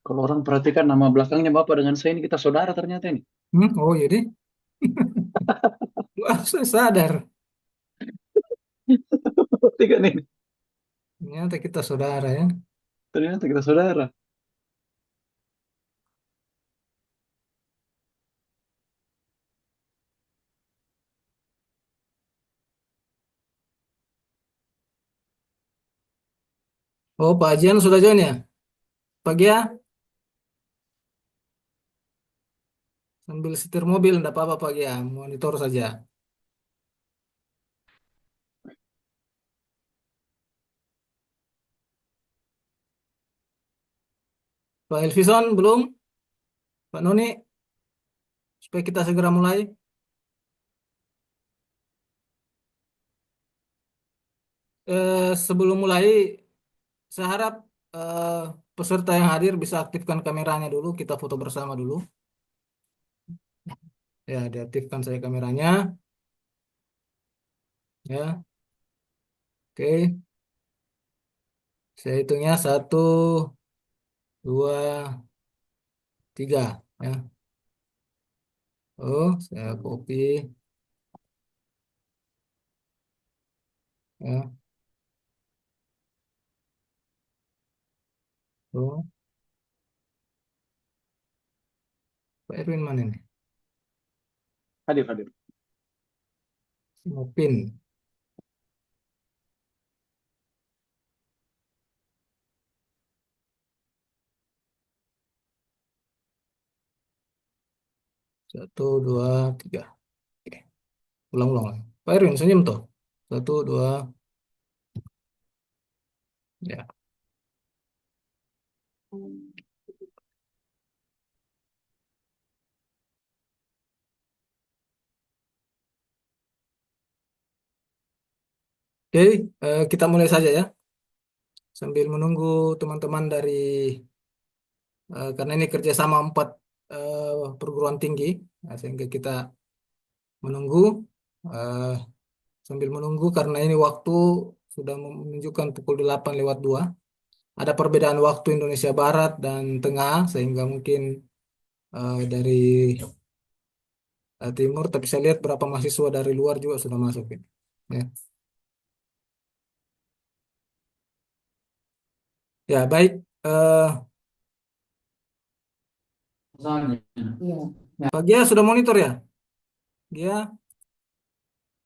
Kalau orang perhatikan nama belakangnya Bapak dengan saya ini kita saudara ternyata ini. Oh iya deh. Wah, saya sadar. Perhatikan ini. Ternyata kita saudara ya. Ternyata kita saudara. Oh, Pak Ajian sudah join ya? Pagi ya? Sambil setir mobil, enggak apa-apa Pagi ya. Monitor saja. Pak Elvison belum? Pak Noni, supaya kita segera mulai. Sebelum mulai, saya harap eh, peserta yang hadir bisa aktifkan kameranya dulu. Kita foto bersama dulu. Ya, diaktifkan saya kameranya. Ya, oke. Saya hitungnya satu, dua, tiga. Ya. Oh, saya copy. Ya. Oh, Pak Erwin mana nih? Hadir, hadir. Pin. Satu, dua, tiga. Oke. Ulang-ulang. Pak Erwin, senyum tuh. Satu, dua, ya. Oke, kita mulai saja ya. Sambil menunggu teman-teman dari, karena ini kerjasama empat perguruan tinggi, nah, sehingga kita menunggu, eh, sambil menunggu karena ini waktu sudah menunjukkan pukul 8 lewat 2. Ada perbedaan waktu Indonesia Barat dan Tengah, sehingga mungkin dari Timur, tapi saya lihat berapa mahasiswa dari luar juga sudah masuk. Ya, ya baik. Eh, Soalnya. Iya. Ya. Pak Gia sudah monitor ya? Gia,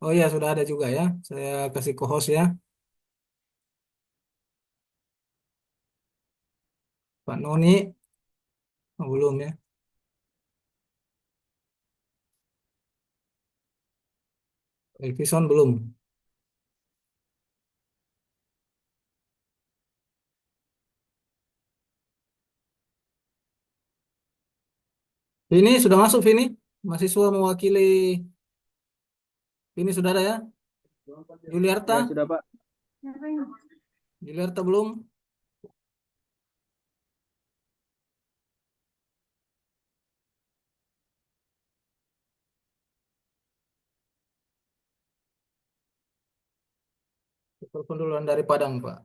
oh ya sudah ada juga ya. Saya kasih co-host ya. Pak Noni, oh, belum ya. Elvison belum. Ini sudah masuk ini. Mahasiswa mewakili ini sudah ada ya. Ya Juliarta, sudah Pak. Juliarta belum. Telepon duluan dari Padang, Pak.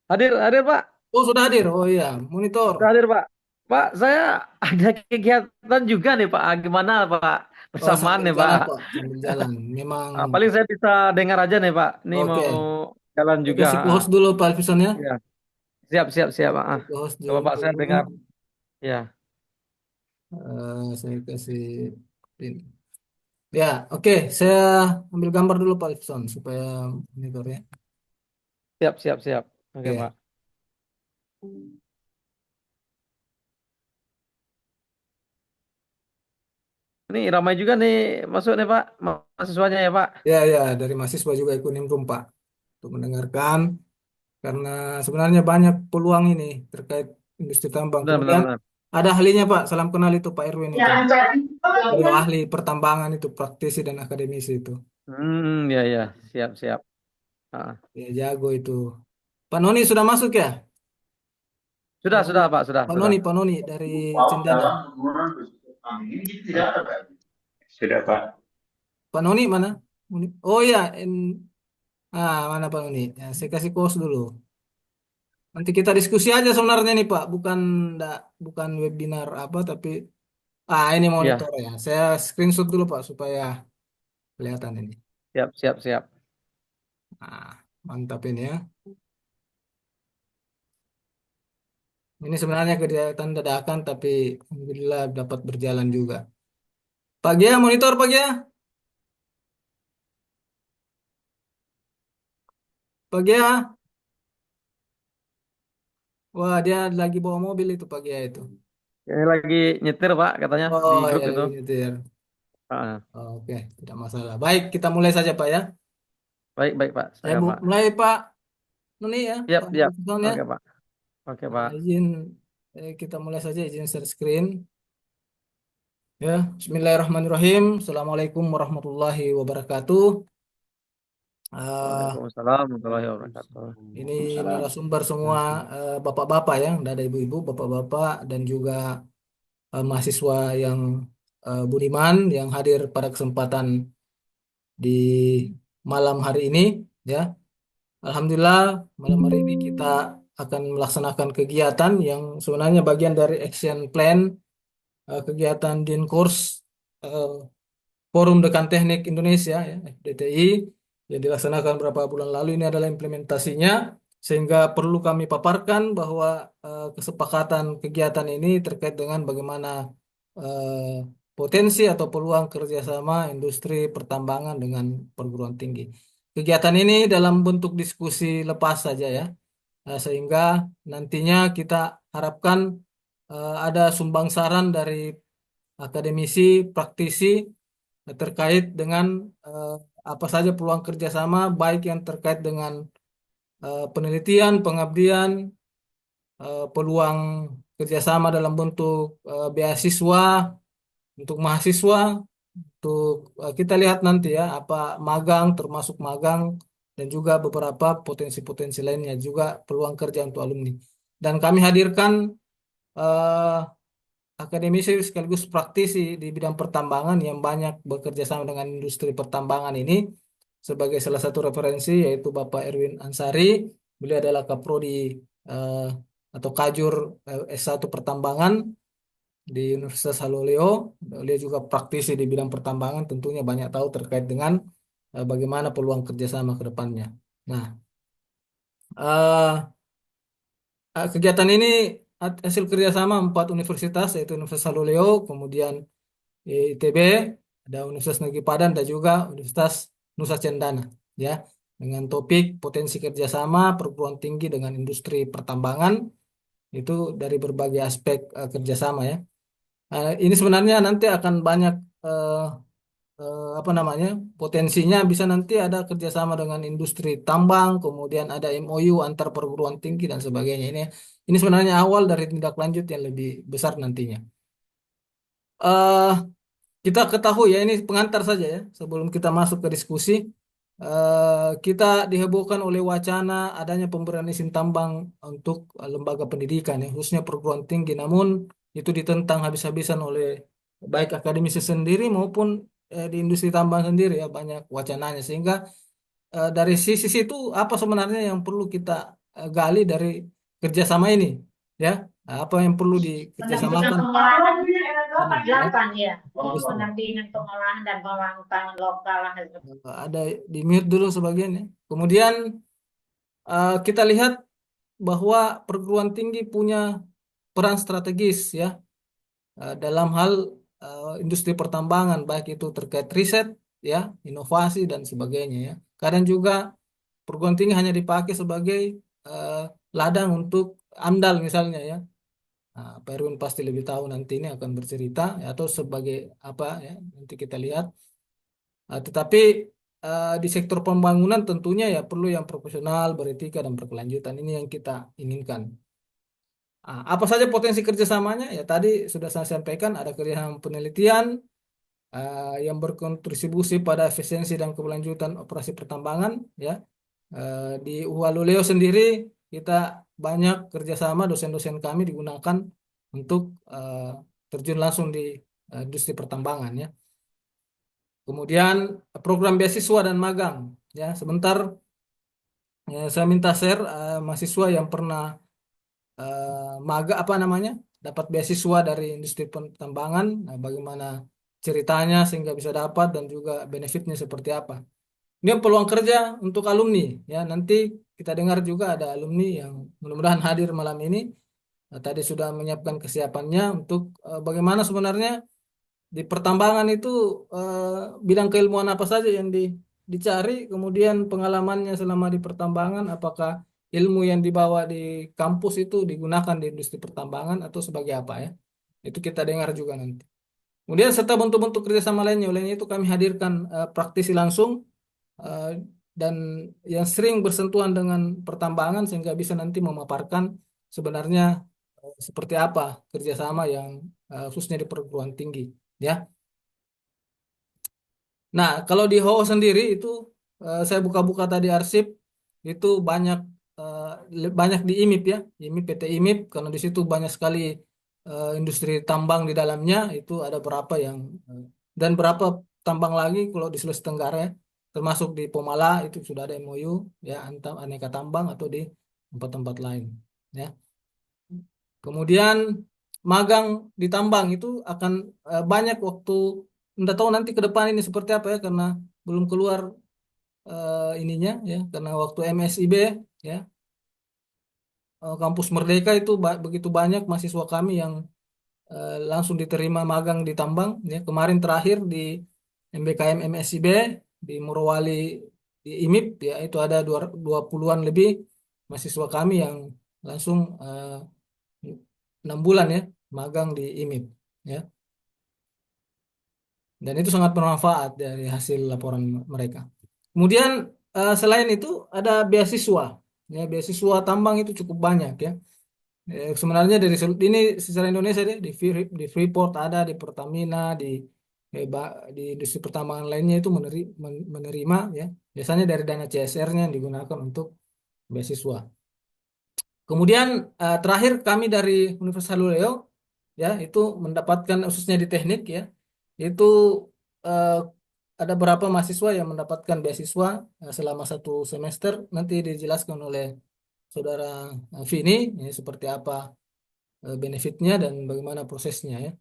Hadir, hadir Pak. Oh, sudah hadir. Oh iya, monitor. Sudah hadir Pak. Pak, saya ada kegiatan juga nih Pak. Gimana Pak? Oh, Bersamaan sambil nih Pak. jalan, Pak. Sambil jalan. Memang Paling saya bisa dengar aja nih Pak. Ini mau oke. jalan Saya juga. kasih co-host dulu, Pak Elvison ya. Ya, siap, siap, siap. Co-host Coba Pak saya dengar. dulu. Ya, Saya kasih ini. Ya, oke. Saya ambil gambar dulu, Pak Elvison, supaya monitornya. siap, siap, siap. Oke Oke. Pak. Ini ramai juga nih masuk nih Pak. Mahasiswanya ya Pak. Ya, ya, dari mahasiswa juga ikut nimbrung, Pak, untuk mendengarkan. Karena sebenarnya banyak peluang ini terkait industri tambang. Benar, benar, Kemudian benar. ada ahlinya, Pak. Salam kenal itu Pak Erwin itu. Beliau ahli pertambangan itu, praktisi dan akademisi itu. Ya, ya. Siap, siap. Ah. Ya, jago itu. Pak Noni sudah masuk ya? Sudah, Pak sudah Pak, sudah, sudah. Pak Noni dari Cendana. Sudah Pak. Pak Noni mana? Oh ya, mana Pak Noni? Ya, saya kasih kos dulu. Nanti kita diskusi aja sebenarnya nih Pak, bukan webinar apa, tapi ini Iya, monitor ya. Saya screenshot dulu Pak supaya kelihatan ini. siap, siap, siap. Nah, mantap ini ya. Ini sebenarnya kegiatan dadakan, tapi alhamdulillah dapat berjalan juga. Pak Gia, monitor Pak Gia. Pak Gia. Wah, dia lagi bawa mobil itu Pak Gia itu. Ini lagi nyetir, Pak, katanya di Oh grup ya, itu. lagi nyetir. Ah, Oke, tidak masalah. Baik, kita mulai saja Pak ya. baik, baik, Pak. Saya, Pak. Mulai Pak Nuni ya, Siap, Pak siap. Profesor ya. Oke, Pak. Oke, Pak. Izin kita mulai saja, izin share screen. Ya, Bismillahirrahmanirrahim. Assalamualaikum warahmatullahi wabarakatuh. Eh, Waalaikumsalam warahmatullahi wabarakatuh. ini narasumber semua, bapak-bapak ya, nggak ada ibu-ibu, bapak-bapak dan juga mahasiswa yang budiman yang hadir pada kesempatan di malam hari ini. Ya, Alhamdulillah malam hari ini kita akan melaksanakan kegiatan yang sebenarnya bagian dari action plan kegiatan Dinkurs eh, Forum Dekan Teknik Indonesia ya, FDTI, yang dilaksanakan beberapa bulan lalu. Ini adalah implementasinya, sehingga perlu kami paparkan bahwa kesepakatan kegiatan ini terkait dengan bagaimana potensi atau peluang kerjasama industri pertambangan dengan perguruan tinggi. Kegiatan ini dalam bentuk diskusi lepas saja ya. Sehingga nantinya kita harapkan ada sumbang saran dari akademisi, praktisi terkait dengan eh, apa saja peluang kerjasama, baik yang terkait dengan penelitian, pengabdian, peluang kerjasama dalam bentuk beasiswa untuk mahasiswa, untuk kita lihat nanti ya, apa magang, termasuk magang, dan juga beberapa potensi-potensi lainnya, juga peluang kerja untuk alumni. Dan kami hadirkan eh, akademisi sekaligus praktisi di bidang pertambangan yang banyak bekerja sama dengan industri pertambangan ini, sebagai salah satu referensi yaitu Bapak Erwin Ansari. Beliau adalah Kaprodi eh, atau Kajur S1 Pertambangan di Universitas Haloleo. Beliau juga praktisi di bidang pertambangan, tentunya banyak tahu terkait dengan bagaimana peluang kerjasama ke depannya. Nah, eh, kegiatan ini hasil kerjasama empat universitas, yaitu Universitas Haloleo, kemudian ITB, ada Universitas Negeri Padang, dan juga Universitas Nusa Cendana, ya, dengan topik potensi kerjasama perguruan tinggi dengan industri pertambangan, itu dari berbagai aspek kerjasama ya. Ini sebenarnya nanti akan banyak eh, apa namanya, potensinya bisa nanti ada kerjasama dengan industri tambang, kemudian ada MOU antar perguruan tinggi dan sebagainya. Ini sebenarnya awal dari tindak lanjut yang lebih besar nantinya. Eh, Kita ketahui ya, ini pengantar saja ya, sebelum kita masuk ke diskusi. Kita dihebohkan oleh wacana adanya pemberian izin tambang untuk lembaga pendidikan ya, khususnya perguruan tinggi. Namun itu ditentang habis-habisan oleh baik akademisi sendiri maupun di industri tambang sendiri ya, banyak wacananya. Sehingga dari sisi situ apa sebenarnya yang perlu kita gali dari kerjasama ini ya. Apa yang perlu Pendampingan dikerjasamakan pengolahan ini ya, delapan ya. Oh, industri. pendampingan pengolahan dan pengembangan lokal. Ada di mute dulu sebagian ya. Kemudian kita lihat bahwa perguruan tinggi punya peran strategis ya dalam hal industri pertambangan, baik itu terkait riset ya, inovasi dan sebagainya ya. Kadang juga perguruan tinggi hanya dipakai sebagai eh, ladang untuk AMDAL misalnya ya. Nah, Pak Erwin pasti lebih tahu nanti, ini akan bercerita ya, atau sebagai apa ya, nanti kita lihat. Tetapi di sektor pembangunan tentunya ya perlu yang profesional, beretika, dan berkelanjutan. Ini yang kita inginkan. Apa saja potensi kerjasamanya? Ya tadi sudah saya sampaikan, ada kerjasama penelitian yang berkontribusi pada efisiensi dan keberlanjutan operasi pertambangan. Ya, di Uwaluleo sendiri kita banyak kerjasama, dosen-dosen kami digunakan untuk terjun langsung di industri pertambangan. Ya. Kemudian program beasiswa dan magang. Ya, sebentar saya minta share mahasiswa yang pernah apa namanya, dapat beasiswa dari industri pertambangan. Nah, bagaimana ceritanya sehingga bisa dapat dan juga benefitnya seperti apa. Ini peluang kerja untuk alumni ya. Nanti kita dengar juga ada alumni yang mudah-mudahan hadir malam ini. Nah, tadi sudah menyiapkan kesiapannya untuk bagaimana sebenarnya di pertambangan itu bidang keilmuan apa saja yang dicari, kemudian pengalamannya selama di pertambangan, apakah ilmu yang dibawa di kampus itu digunakan di industri pertambangan atau sebagai apa ya. Itu kita dengar juga nanti. Kemudian serta bentuk-bentuk kerjasama lainnya, olehnya itu kami hadirkan praktisi langsung eh, dan yang sering bersentuhan dengan pertambangan sehingga bisa nanti memaparkan sebenarnya seperti apa kerjasama yang khususnya di perguruan tinggi ya. Nah, kalau di HO sendiri itu saya buka-buka tadi arsip itu banyak eh, banyak di IMIP ya, IMIP PT IMIP karena di situ banyak sekali industri tambang di dalamnya itu ada berapa yang dan berapa tambang lagi kalau di Sulawesi Tenggara ya, termasuk di Pomala itu sudah ada MOU ya antar aneka tambang atau di tempat-tempat lain ya. Kemudian magang di tambang itu akan banyak waktu. Nggak tahu nanti ke depan ini seperti apa ya karena belum keluar ininya ya karena waktu MSIB ya kampus Merdeka itu begitu banyak mahasiswa kami yang langsung diterima magang di tambang ya kemarin terakhir di MBKM MSIB di Morowali di IMIP ya itu ada 20-an lebih mahasiswa kami yang langsung 6 bulan ya magang di IMIP ya dan itu sangat bermanfaat dari hasil laporan mereka. Kemudian selain itu ada beasiswa ya beasiswa tambang itu cukup banyak ya. Sebenarnya dari ini secara Indonesia deh di Freeport ada di Pertamina di industri pertambangan lainnya itu menerima ya biasanya dari dana CSR-nya yang digunakan untuk beasiswa. Kemudian terakhir kami dari Universitas Haluleo ya itu mendapatkan khususnya di teknik ya itu eh, ada beberapa mahasiswa yang mendapatkan beasiswa selama 1 semester nanti dijelaskan oleh saudara Vini ya, seperti apa benefitnya dan bagaimana prosesnya ya.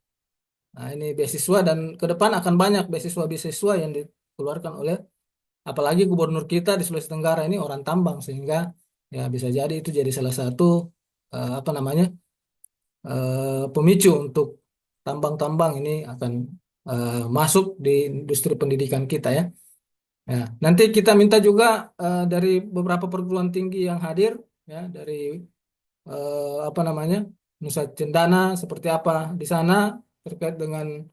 Nah ini beasiswa dan ke depan akan banyak beasiswa-beasiswa yang dikeluarkan oleh apalagi gubernur kita di Sulawesi Tenggara ini orang tambang sehingga ya bisa jadi itu jadi salah satu apa namanya pemicu untuk tambang-tambang ini akan masuk di industri pendidikan kita ya. Ya, nanti kita minta juga dari beberapa perguruan tinggi yang hadir ya dari apa namanya Nusa Cendana seperti apa di sana terkait dengan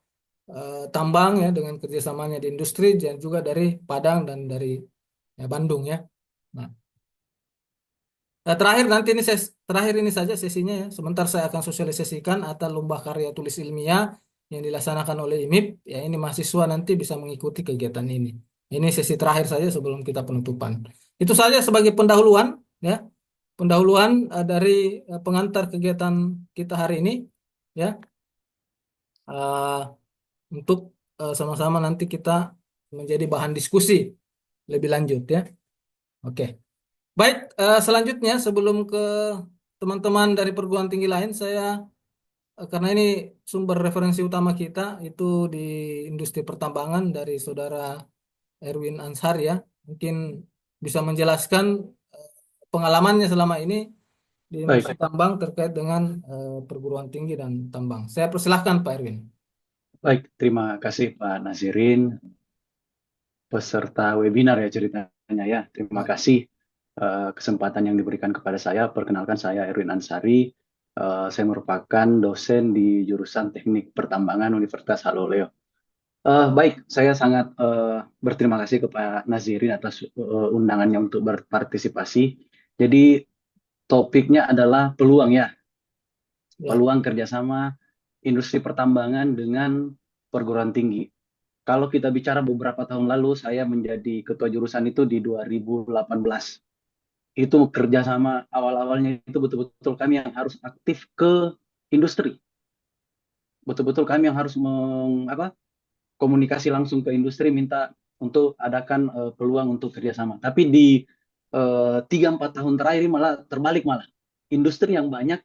tambang ya dengan kerjasamanya di industri dan juga dari Padang dan dari ya, Bandung ya. Nah, terakhir nanti ini terakhir ini saja sesinya ya. Sebentar saya akan sosialisasikan atau lomba karya tulis ilmiah yang dilaksanakan oleh IMIP. Ya ini mahasiswa nanti bisa mengikuti kegiatan ini. Ini sesi terakhir saja sebelum kita penutupan. Itu saja sebagai pendahuluan ya. Pendahuluan dari pengantar kegiatan kita hari ini ya. Eh, untuk sama-sama nanti kita menjadi bahan diskusi lebih lanjut ya. Oke. Baik, selanjutnya sebelum ke teman-teman dari perguruan tinggi lain, saya karena ini sumber referensi utama kita itu di industri pertambangan dari saudara Erwin Ansar ya, mungkin bisa menjelaskan eh, pengalamannya selama ini di industri Baik, tambang terkait dengan perguruan tinggi dan tambang. Saya persilahkan Pak Erwin. baik. Terima kasih Pak Nazirin, peserta webinar ya ceritanya ya. Terima Ya, kasih kesempatan yang diberikan kepada saya. Perkenalkan saya Erwin Ansari. Saya merupakan dosen di jurusan Teknik Pertambangan Universitas Haloleo. Baik, saya sangat berterima kasih kepada Nazirin atas undangannya untuk berpartisipasi. Jadi topiknya adalah peluang ya, ya, peluang kerjasama industri pertambangan dengan perguruan tinggi. Kalau kita bicara beberapa tahun lalu, saya menjadi ketua jurusan itu di 2018. Itu kerjasama awal-awalnya itu betul-betul kami yang harus aktif ke industri. Betul-betul kami yang harus komunikasi langsung ke industri, minta untuk adakan peluang untuk kerjasama. Tapi di 3-4 tahun terakhir malah terbalik malah. Industri yang banyak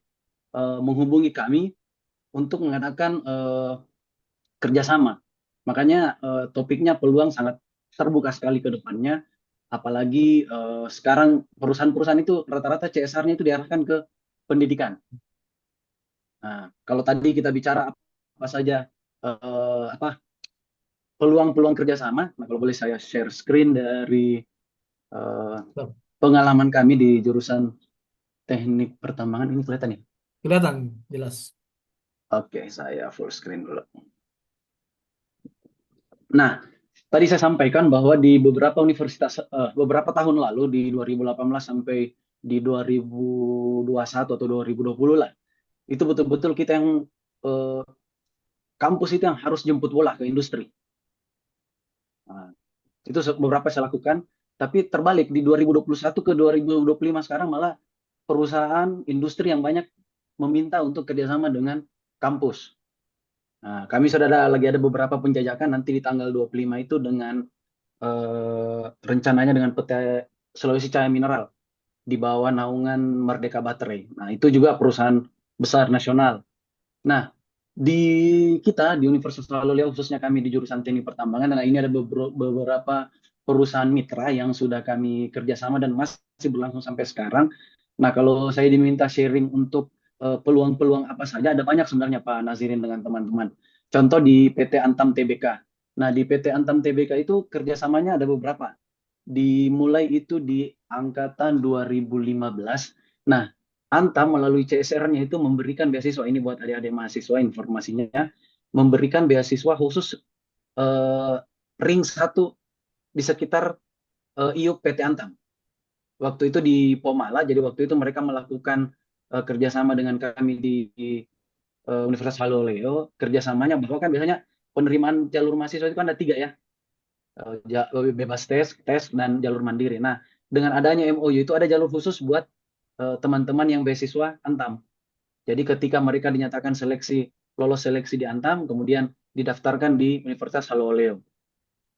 menghubungi kami untuk mengadakan kerjasama. Makanya topiknya peluang sangat terbuka sekali ke depannya. Apalagi sekarang perusahaan-perusahaan itu rata-rata CSR-nya itu diarahkan ke pendidikan. Nah, kalau tadi kita bicara apa saja apa peluang-peluang kerjasama, nah kalau boleh saya share screen dari eh, pengalaman kami di jurusan teknik pertambangan ini kelihatan ya? Kelihatan jelas. Oke, saya full screen dulu. Nah, tadi saya sampaikan bahwa di beberapa universitas, beberapa tahun lalu, di 2018 sampai di 2021 atau 2020 lah, itu betul-betul kita yang eh, kampus itu yang harus jemput bola ke industri. Nah, itu beberapa saya lakukan, tapi terbalik di 2021 ke 2025 sekarang malah perusahaan industri yang banyak meminta untuk kerjasama dengan kampus. Nah, kami sudah lagi ada beberapa penjajakan nanti di tanggal 25 itu dengan rencananya dengan PT Sulawesi Cahaya Mineral di bawah naungan Merdeka Baterai. Nah, itu juga perusahaan besar nasional. Nah, di kita di Universitas Lalu khususnya kami di jurusan Teknik Pertambangan, nah ini ada beberapa perusahaan mitra yang sudah kami kerjasama dan masih berlangsung sampai sekarang. Nah, kalau saya diminta sharing untuk peluang-peluang apa saja, ada banyak sebenarnya Pak Nazirin dengan teman-teman. Contoh di PT Antam TBK. Nah, di PT Antam TBK itu kerjasamanya ada beberapa. Dimulai itu di angkatan 2015. Nah, Antam melalui CSR-nya itu memberikan beasiswa ini buat adik-adik mahasiswa informasinya, memberikan beasiswa khusus ring 1 di sekitar IUP PT Antam. Waktu itu di Pomala, jadi waktu itu mereka melakukan kerjasama dengan kami di Universitas Haloleo. Kerjasamanya bahwa kan biasanya penerimaan jalur mahasiswa itu kan ada 3 ya, bebas tes, dan jalur mandiri. Nah, dengan adanya MOU itu ada jalur khusus buat teman-teman yang beasiswa Antam. Jadi ketika mereka dinyatakan lolos seleksi di Antam, kemudian didaftarkan di Universitas Haloleo.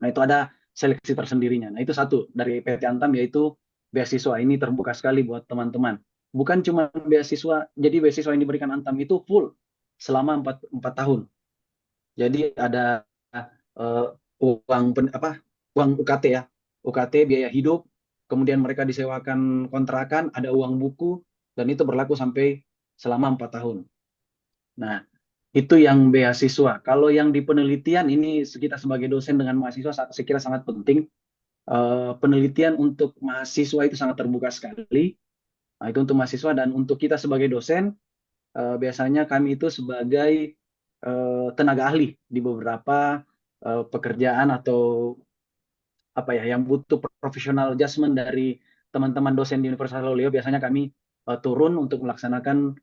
Nah, itu ada seleksi tersendirinya. Nah, itu satu dari PT Antam, yaitu beasiswa ini terbuka sekali buat teman-teman. Bukan cuma beasiswa, jadi beasiswa yang diberikan Antam itu full selama 4 tahun. Jadi ada uang UKT ya, UKT biaya hidup, kemudian mereka disewakan kontrakan, ada uang buku, dan itu berlaku sampai selama 4 tahun. Nah, itu yang beasiswa. Kalau yang di penelitian ini kita sebagai dosen dengan mahasiswa saya kira sangat penting. Penelitian untuk mahasiswa itu sangat terbuka sekali. Nah, itu untuk mahasiswa, dan untuk kita sebagai dosen biasanya kami itu sebagai tenaga ahli di beberapa pekerjaan atau apa ya yang butuh professional adjustment dari teman-teman dosen di Universitas Haloleo. Biasanya kami turun untuk melaksanakan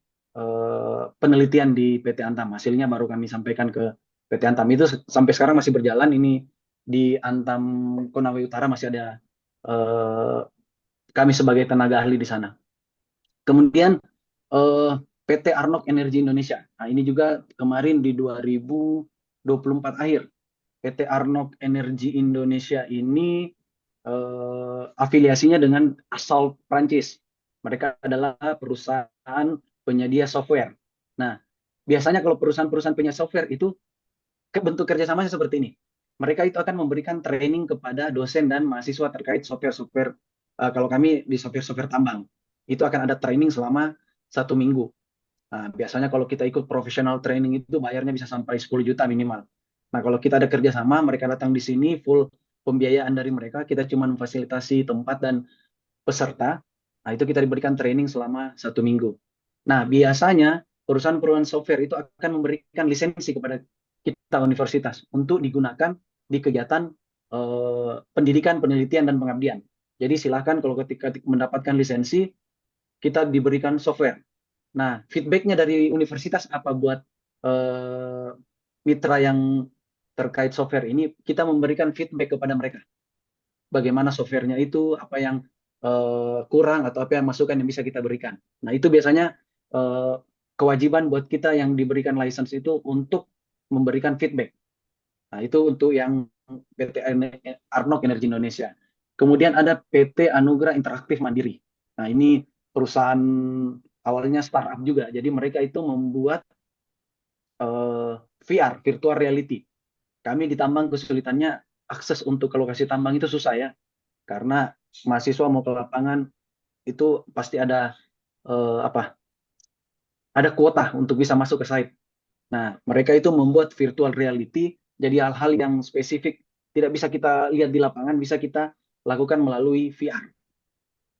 penelitian di PT Antam. Hasilnya baru kami sampaikan ke PT Antam. Itu sampai sekarang masih berjalan. Ini di Antam Konawe Utara masih ada kami sebagai tenaga ahli di sana. Kemudian PT Arnok Energi Indonesia. Nah, ini juga kemarin di 2024 akhir. PT Arnok Energi Indonesia ini afiliasinya dengan asal Prancis. Mereka adalah perusahaan penyedia software. Nah, biasanya kalau perusahaan-perusahaan penyedia software itu bentuk kerjasamanya seperti ini. Mereka itu akan memberikan training kepada dosen dan mahasiswa terkait software-software. Kalau kami di software-software tambang, itu akan ada training selama 1 minggu. Nah, biasanya kalau kita ikut professional training itu bayarnya bisa sampai 10 juta minimal. Nah, kalau kita ada kerjasama, mereka datang di sini, full pembiayaan dari mereka, kita cuma memfasilitasi tempat dan peserta. Nah, itu kita diberikan training selama 1 minggu. Nah, biasanya perusahaan-perusahaan software itu akan memberikan lisensi kepada kita universitas untuk digunakan di kegiatan pendidikan, penelitian, dan pengabdian. Jadi silakan kalau ketika mendapatkan lisensi, kita diberikan software. Nah, feedbacknya dari universitas apa buat mitra yang terkait software ini, kita memberikan feedback kepada mereka. Bagaimana softwarenya itu, apa yang kurang, atau apa yang masukan yang bisa kita berikan. Nah, itu biasanya kewajiban buat kita yang diberikan license itu untuk memberikan feedback. Nah, itu untuk yang PT Arnok Energi Indonesia. Kemudian ada PT Anugrah Interaktif Mandiri. Nah, ini perusahaan awalnya startup juga. Jadi mereka itu membuat VR, virtual reality. Kami di tambang kesulitannya akses untuk ke lokasi tambang itu susah ya, karena mahasiswa mau ke lapangan itu pasti ada ada kuota untuk bisa masuk ke site. Nah, mereka itu membuat virtual reality, jadi hal-hal yang spesifik tidak bisa kita lihat di lapangan, bisa kita lakukan melalui VR.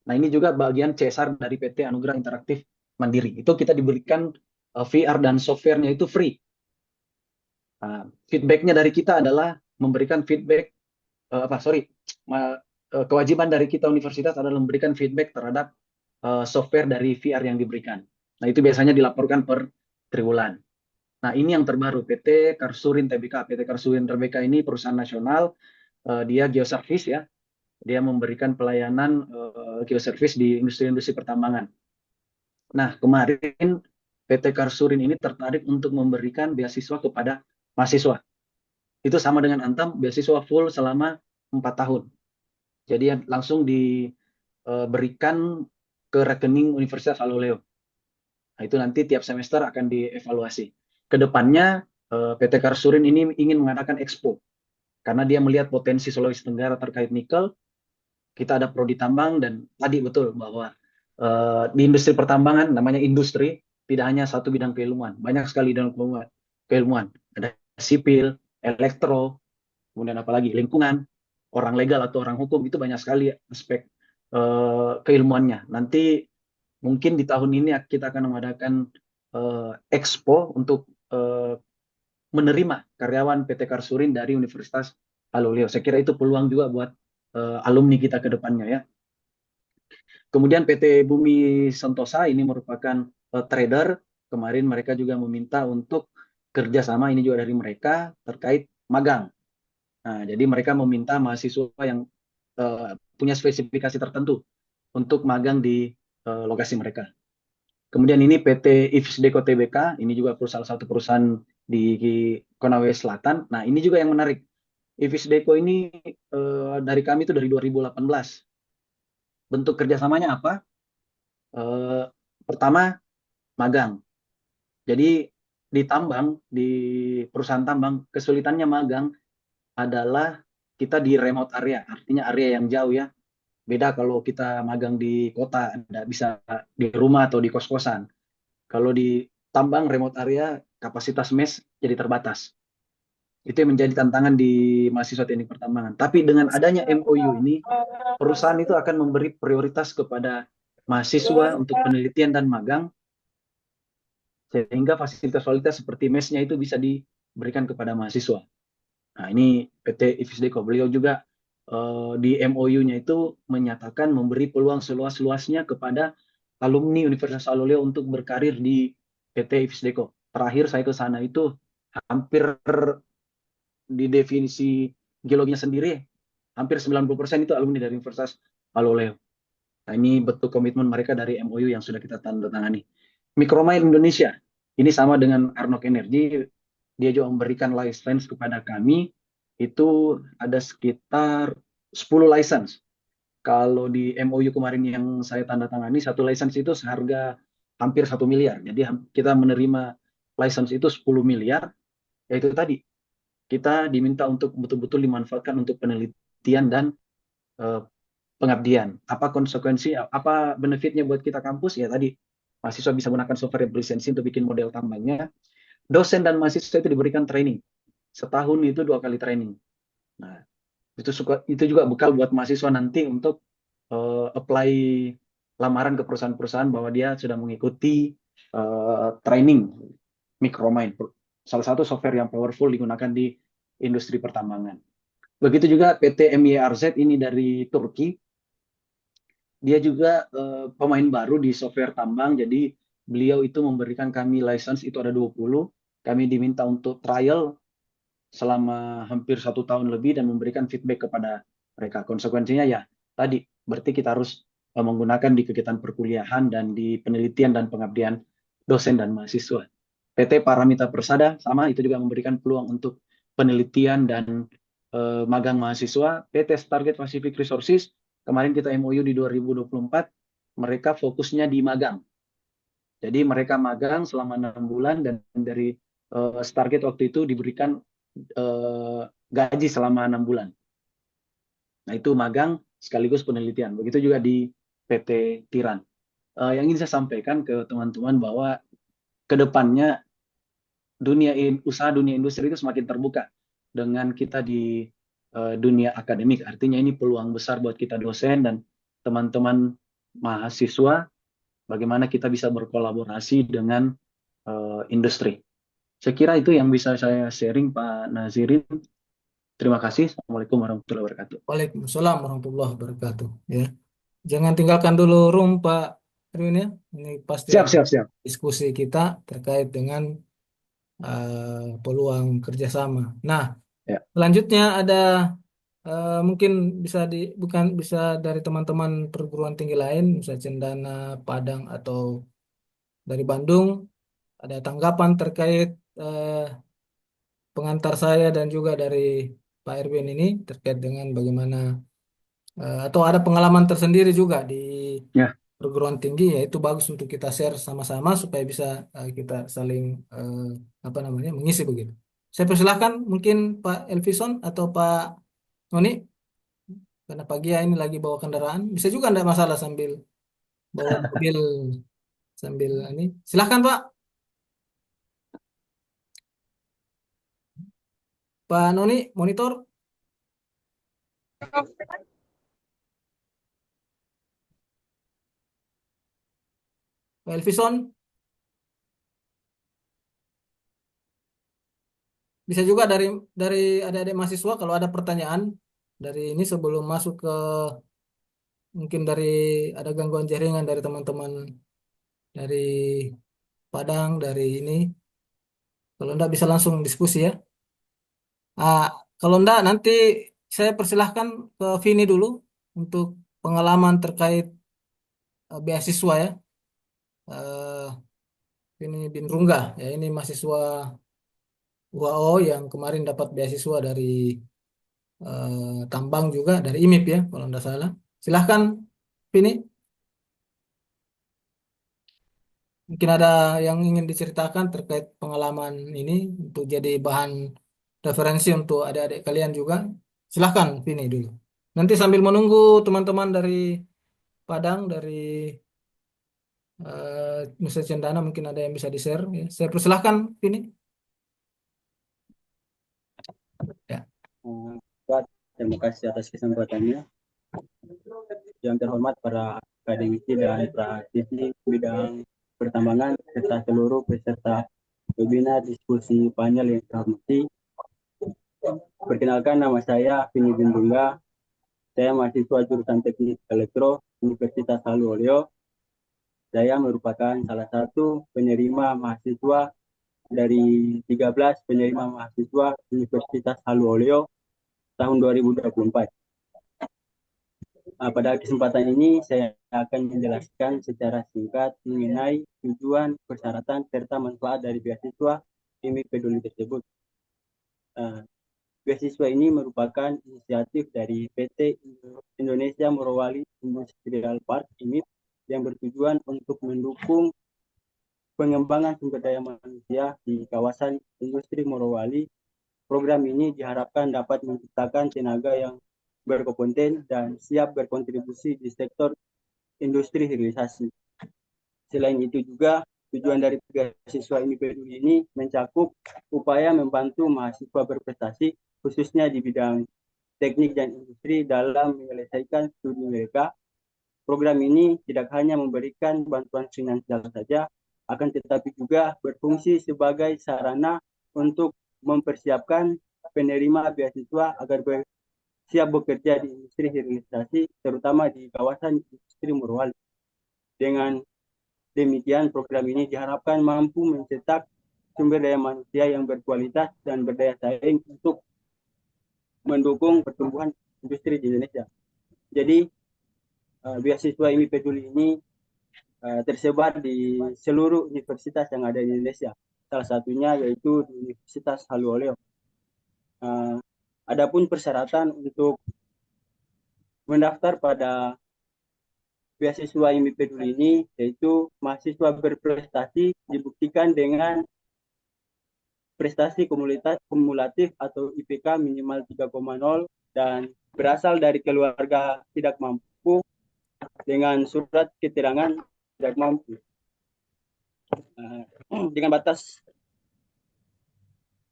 Nah, ini juga bagian CSR dari PT Anugerah Interaktif Mandiri. Itu kita diberikan VR dan softwarenya itu free. Nah, feedbacknya dari kita adalah memberikan feedback, kewajiban dari kita universitas adalah memberikan feedback terhadap software dari VR yang diberikan. Nah, itu biasanya dilaporkan per triwulan. Nah, ini yang terbaru, PT Karsurin Tbk. PT Karsurin Tbk ini perusahaan nasional, dia geoservice ya. Dia memberikan pelayanan geoservice di industri-industri pertambangan. Nah, kemarin PT Karsurin ini tertarik untuk memberikan beasiswa kepada mahasiswa. Itu sama dengan Antam, beasiswa full selama 4 tahun. Jadi langsung diberikan ke rekening Universitas Aluleo. Nah, itu nanti tiap semester akan dievaluasi. Kedepannya PT Karsurin ini ingin mengadakan expo karena dia melihat potensi Sulawesi Tenggara terkait nikel. Kita ada prodi tambang dan tadi betul bahwa di industri pertambangan namanya industri tidak hanya satu bidang keilmuan, banyak sekali bidang keilmuan. Ada sipil, elektro, kemudian apalagi lingkungan, orang legal atau orang hukum, itu banyak sekali aspek keilmuannya. Nanti mungkin di tahun ini kita akan mengadakan expo untuk menerima karyawan PT Karsurin dari Universitas Aluleo. Saya kira itu peluang juga buat alumni kita ke depannya ya. Kemudian PT Bumi Sentosa ini merupakan trader. Kemarin mereka juga meminta untuk kerjasama, ini juga dari mereka terkait magang. Nah, jadi mereka meminta mahasiswa yang punya spesifikasi tertentu untuk magang di lokasi mereka. Kemudian ini PT Ifsdeko Tbk, ini juga salah satu perusahaan di Konawe Selatan. Nah, ini juga yang menarik. Ifsdeko ini dari kami itu dari 2018. Bentuk kerjasamanya apa? Pertama, magang. Jadi di tambang, di perusahaan tambang, kesulitannya magang adalah kita di remote area, artinya area yang jauh ya. Beda kalau kita magang di kota, tidak bisa di rumah atau di kos-kosan. Kalau di tambang remote area, kapasitas mes jadi terbatas. Itu yang menjadi tantangan di mahasiswa teknik pertambangan. Tapi dengan adanya MOU ini, perusahaan itu akan memberi prioritas kepada mahasiswa untuk penelitian dan magang, sehingga fasilitas-fasilitas seperti mesnya itu bisa diberikan kepada mahasiswa. Nah, ini PT Ifsdeko. Beliau juga di MOU-nya itu menyatakan memberi peluang seluas-luasnya kepada alumni Universitas Aluleo untuk berkarir di PT Ifsdeko. Terakhir saya ke sana itu hampir di definisi geologinya sendiri, hampir 90% itu alumni dari Universitas Aluleo. Nah, ini bentuk komitmen mereka dari MOU yang sudah kita tandatangani. Micromine Indonesia, ini sama dengan Arnok Energy, dia juga memberikan license kepada kami, itu ada sekitar 10 license. Kalau di MOU kemarin yang saya tanda tangani, satu license itu seharga hampir 1 miliar. Jadi kita menerima license itu 10 miliar, yaitu tadi, kita diminta untuk betul-betul dimanfaatkan untuk penelitian dan pengabdian. Apa konsekuensi, apa benefitnya buat kita kampus? Ya tadi, mahasiswa bisa menggunakan software yang berlisensi untuk bikin model tambangnya. Dosen dan mahasiswa itu diberikan training. Setahun itu 2 kali training. Nah, itu juga bekal buat mahasiswa nanti untuk apply lamaran ke perusahaan-perusahaan bahwa dia sudah mengikuti training Micromine. Salah satu software yang powerful digunakan di industri pertambangan. Begitu juga PT MYRZ ini dari Turki. Dia juga pemain baru di software tambang, jadi beliau itu memberikan kami license itu ada 20. Kami diminta untuk trial selama hampir 1 tahun lebih dan memberikan feedback kepada mereka. Konsekuensinya ya tadi, berarti kita harus menggunakan di kegiatan perkuliahan dan di penelitian dan pengabdian dosen dan mahasiswa. PT Paramita Persada sama, itu juga memberikan peluang untuk penelitian dan magang mahasiswa. PT Stargate Pacific Resources, kemarin kita MOU di 2024, mereka fokusnya di magang. Jadi mereka magang selama 6 bulan dan dari target waktu itu diberikan gaji selama 6 bulan. Nah itu magang sekaligus penelitian. Begitu juga di PT Tiran. Yang ingin saya sampaikan ke teman-teman bahwa kedepannya usaha dunia industri itu semakin terbuka dengan kita di dunia akademik. Artinya ini peluang besar buat kita dosen dan teman-teman mahasiswa, bagaimana kita bisa berkolaborasi dengan industri. Saya kira itu yang bisa saya sharing, Pak Nazirin. Terima kasih. Assalamualaikum warahmatullahi wabarakatuh. Waalaikumsalam warahmatullahi wabarakatuh. Ya, jangan tinggalkan dulu room Pak Erwin ya. Ini pasti Siap, ada siap, siap. diskusi kita terkait dengan peluang kerjasama. Nah, Ya. selanjutnya ada mungkin bukan bisa dari teman-teman perguruan tinggi lain, misalnya Cendana, Padang atau dari Bandung, ada tanggapan terkait pengantar saya dan juga dari Pak Erwin ini terkait dengan bagaimana atau ada pengalaman tersendiri juga di Ya. perguruan tinggi, ya itu bagus untuk kita share sama-sama supaya bisa kita saling eh, apa namanya mengisi begitu. Saya persilahkan mungkin Pak Elvison atau Pak Noni, karena pagi ya ini lagi bawa kendaraan, bisa juga enggak masalah sambil bawa mobil sambil ini. Silahkan Pak. Pak Noni, monitor. Pak Elvison, bisa juga dari adik-adik mahasiswa kalau ada pertanyaan dari ini sebelum masuk ke mungkin dari ada gangguan jaringan dari teman-teman dari Padang dari ini. Kalau enggak bisa langsung diskusi ya. Ah, kalau enggak nanti saya persilahkan ke Vini dulu untuk pengalaman terkait beasiswa ya. Eh, Vini Binrungga ya ini mahasiswa UAO yang kemarin dapat beasiswa dari Tambang juga dari IMIP ya kalau enggak salah. Silahkan Vini. Mungkin ada yang ingin diceritakan terkait pengalaman ini untuk jadi bahan referensi untuk adik-adik kalian juga. Silahkan, Vini dulu. Nanti sambil menunggu teman-teman dari Padang, dari Nusa Cendana mungkin ada yang bisa di-share. Ya. Saya persilahkan, Vini. Ya. Pak, terima kasih atas kesempatannya. Yang terhormat para akademisi dan praktisi bidang pertambangan serta seluruh peserta webinar diskusi panel yang saya hormati. Perkenalkan, nama saya Vini Bindungga. Saya mahasiswa jurusan Teknik Elektro Universitas Haluoleo. Saya merupakan salah satu penerima mahasiswa dari 13 penerima mahasiswa Universitas Haluoleo tahun 2024. Pada kesempatan ini saya akan menjelaskan secara singkat mengenai tujuan, persyaratan, serta manfaat dari beasiswa IMIP Peduli tersebut. Beasiswa ini merupakan inisiatif dari PT Indonesia Morowali Industrial Park IMIP yang bertujuan untuk mendukung pengembangan sumber daya manusia di kawasan industri Morowali. Program ini diharapkan dapat menciptakan tenaga yang berkompeten dan siap berkontribusi di sektor industri hilirisasi. Selain itu juga tujuan dari beasiswa IMIP Peduli ini mencakup upaya membantu mahasiswa berprestasi khususnya di bidang teknik dan industri dalam menyelesaikan studi mereka. Program ini tidak hanya memberikan bantuan finansial saja, akan tetapi juga berfungsi sebagai sarana untuk mempersiapkan penerima beasiswa agar siap bekerja di industri hilirisasi, terutama di kawasan industri Morowali. Dengan demikian, program ini diharapkan mampu mencetak sumber daya manusia yang berkualitas dan berdaya saing untuk mendukung pertumbuhan industri di Indonesia. Jadi, beasiswa IMIP Peduli ini tersebar di seluruh universitas yang ada di Indonesia. Salah satunya yaitu di Universitas Haluoleo. Adapun persyaratan untuk mendaftar pada beasiswa IMI Peduli ini, yaitu mahasiswa berprestasi dibuktikan dengan prestasi kumulatif atau IPK minimal 3,0 dan berasal dari keluarga tidak mampu dengan surat keterangan tidak mampu. Dengan batas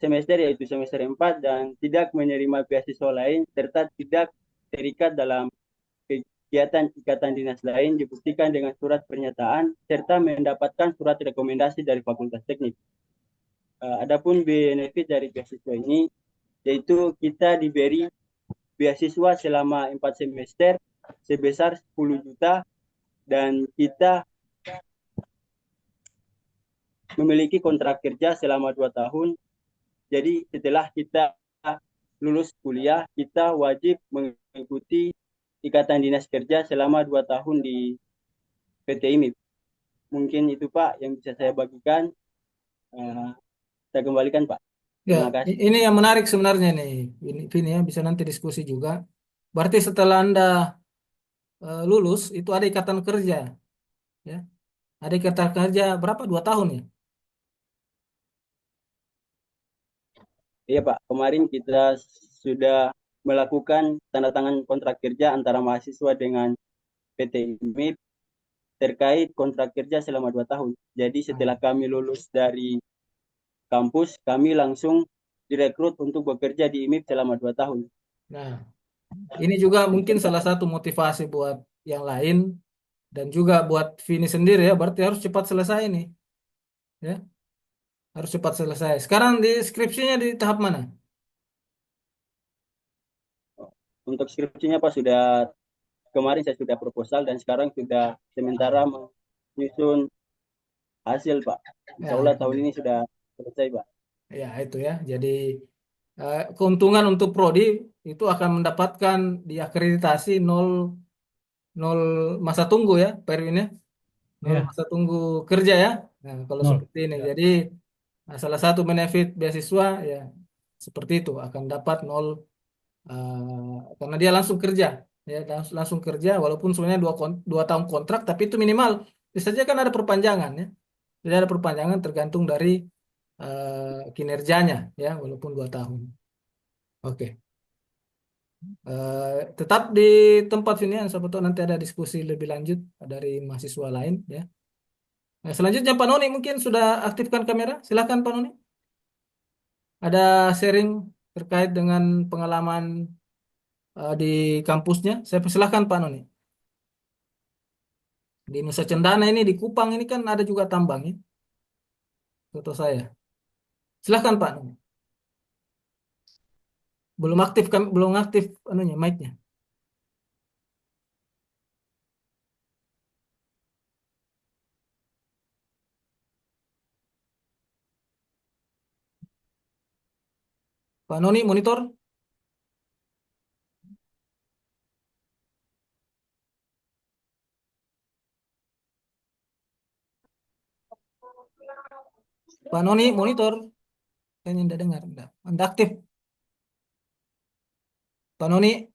semester yaitu semester 4 dan tidak menerima beasiswa lain serta tidak terikat dalam kegiatan ikatan dinas lain dibuktikan dengan surat pernyataan serta mendapatkan surat rekomendasi dari Fakultas Teknik. Adapun benefit dari beasiswa ini yaitu kita diberi beasiswa selama 4 semester sebesar 10 juta dan kita memiliki kontrak kerja selama 2 tahun. Jadi setelah kita lulus kuliah, kita wajib mengikuti ikatan dinas kerja selama 2 tahun di PT IMIP. Mungkin itu Pak yang bisa saya bagikan. Saya kembalikan Pak. Ya, Terima kasih. ini yang menarik sebenarnya nih, Vini ya, bisa nanti diskusi juga. Berarti setelah Anda lulus itu ada ikatan kerja, ya, ada ikatan kerja berapa? 2 tahun ya? Iya Pak, kemarin kita sudah melakukan tanda tangan kontrak kerja antara mahasiswa dengan PT IMIP terkait kontrak kerja selama 2 tahun. Jadi setelah kami lulus dari kampus, kami langsung direkrut untuk bekerja di IMIP selama 2 tahun. Nah, ini juga mungkin salah satu motivasi buat yang lain dan juga buat Vini sendiri ya, berarti harus cepat selesai nih, ya, harus cepat selesai. Sekarang di skripsinya di tahap mana? Untuk skripsinya Pak sudah kemarin saya sudah proposal dan sekarang sudah sementara menyusun hasil Pak. Insya Allah tahun ini sudah selesai Pak. Ya, itu ya. Jadi keuntungan untuk prodi itu akan mendapatkan diakreditasi 0 masa tunggu ya, periodenya. 0 masa tunggu kerja ya. Nah, kalau seperti ini. Jadi salah satu benefit beasiswa ya seperti itu akan dapat 0 karena dia langsung kerja ya, langsung kerja walaupun sebenarnya 2 tahun kontrak tapi itu minimal. Bisa saja kan ada perpanjangan ya. Jadi ada perpanjangan tergantung dari kinerjanya ya walaupun 2 tahun. Oke. Tetap di tempat sini ya, siapa tahu nanti ada diskusi lebih lanjut dari mahasiswa lain ya. Nah, selanjutnya Pak Noni mungkin sudah aktifkan kamera. Silakan Pak Noni. Ada sharing terkait dengan pengalaman di kampusnya. Saya persilahkan Pak Noni. Di Nusa Cendana ini di Kupang ini kan ada juga tambang ya. Foto saya. Silahkan Pak Noni. Belum aktif anunya mic-nya. Pak Noni monitor. Pak Noni monitor. Kayaknya tidak dengar. Tidak. Anda aktif. Pak Noni.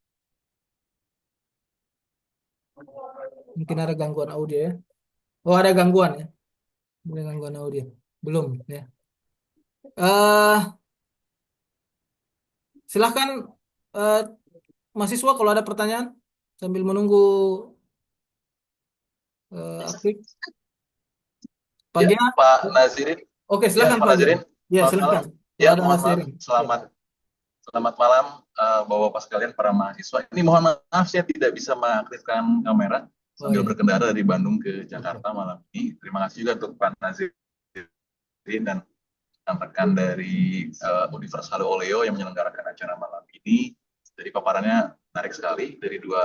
Mungkin ada gangguan audio ya. Oh ada gangguan ya. Ada gangguan audio. Belum ya. Silahkan mahasiswa kalau ada pertanyaan sambil menunggu aktif. Pak Ya, Gia. Pak Nazirin. Oke, Ya, silakan Pak Pak Gia. Nazirin. Ya, Selamat silakan. malam. Ya, Ada mohon maaf. sharing. Selamat malam, Bapak-Bapak sekalian, para mahasiswa. Ini mohon maaf, saya tidak bisa mengaktifkan kamera sambil berkendara dari Bandung ke Jakarta malam ini. Terima kasih juga untuk Pak Nazirin dan rekan dari Universitas Halu Oleo yang menyelenggarakan acara malam ini. Jadi paparannya menarik sekali dari dua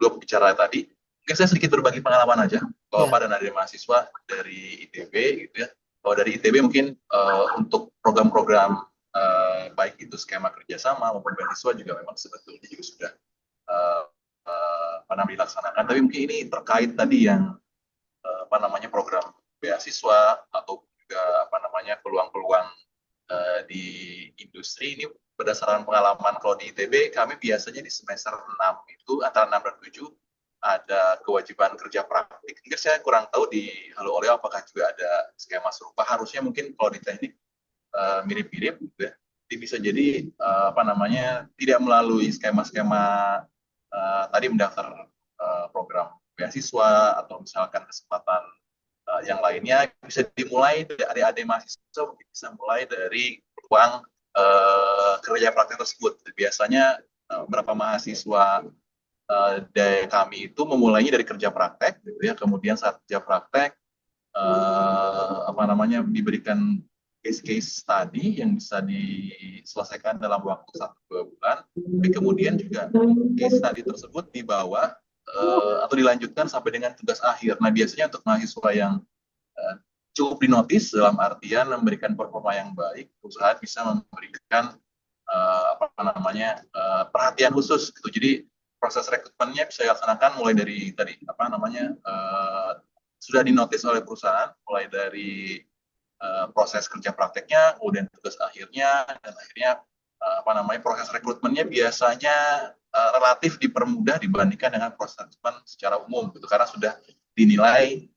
pembicara tadi. Mungkin saya sedikit berbagi pengalaman aja, Bapak dan adik mahasiswa dari ITB gitu ya. Kalau dari ITB mungkin untuk program-program baik itu skema kerjasama maupun beasiswa juga memang sebetulnya juga sudah dilaksanakan. Tapi mungkin ini terkait tadi yang program beasiswa atau juga peluang-peluang di industri ini berdasarkan pengalaman. Kalau di ITB kami biasanya di semester 6 itu antara 6 dan 7 kewajiban kerja praktik. Mungkin saya kurang tahu di Halo Oleo apakah juga ada skema serupa. Harusnya mungkin kalau di teknik mirip-mirip gitu ya. Jadi bisa jadi apa namanya tidak melalui skema-skema tadi mendaftar program beasiswa atau misalkan kesempatan yang lainnya, bisa dimulai dari adik-adik mahasiswa, mungkin bisa mulai dari ruang kerja praktek tersebut. Biasanya beberapa mahasiswa dari kami itu memulainya dari kerja praktek, gitu ya. Kemudian saat kerja praktek apa namanya diberikan case study yang bisa diselesaikan dalam waktu 1-2 bulan. Tapi kemudian juga case study tersebut dibawa atau dilanjutkan sampai dengan tugas akhir. Nah, biasanya untuk mahasiswa yang cukup dinotis dalam artian memberikan performa yang baik, perusahaan bisa memberikan apa namanya perhatian khusus gitu. Jadi proses rekrutmennya bisa dilaksanakan mulai dari tadi apa namanya sudah dinotis oleh perusahaan, mulai dari proses kerja prakteknya, kemudian tugas akhirnya, dan akhirnya apa namanya proses rekrutmennya biasanya relatif dipermudah dibandingkan dengan proses rekrutmen secara umum gitu, karena sudah dinilai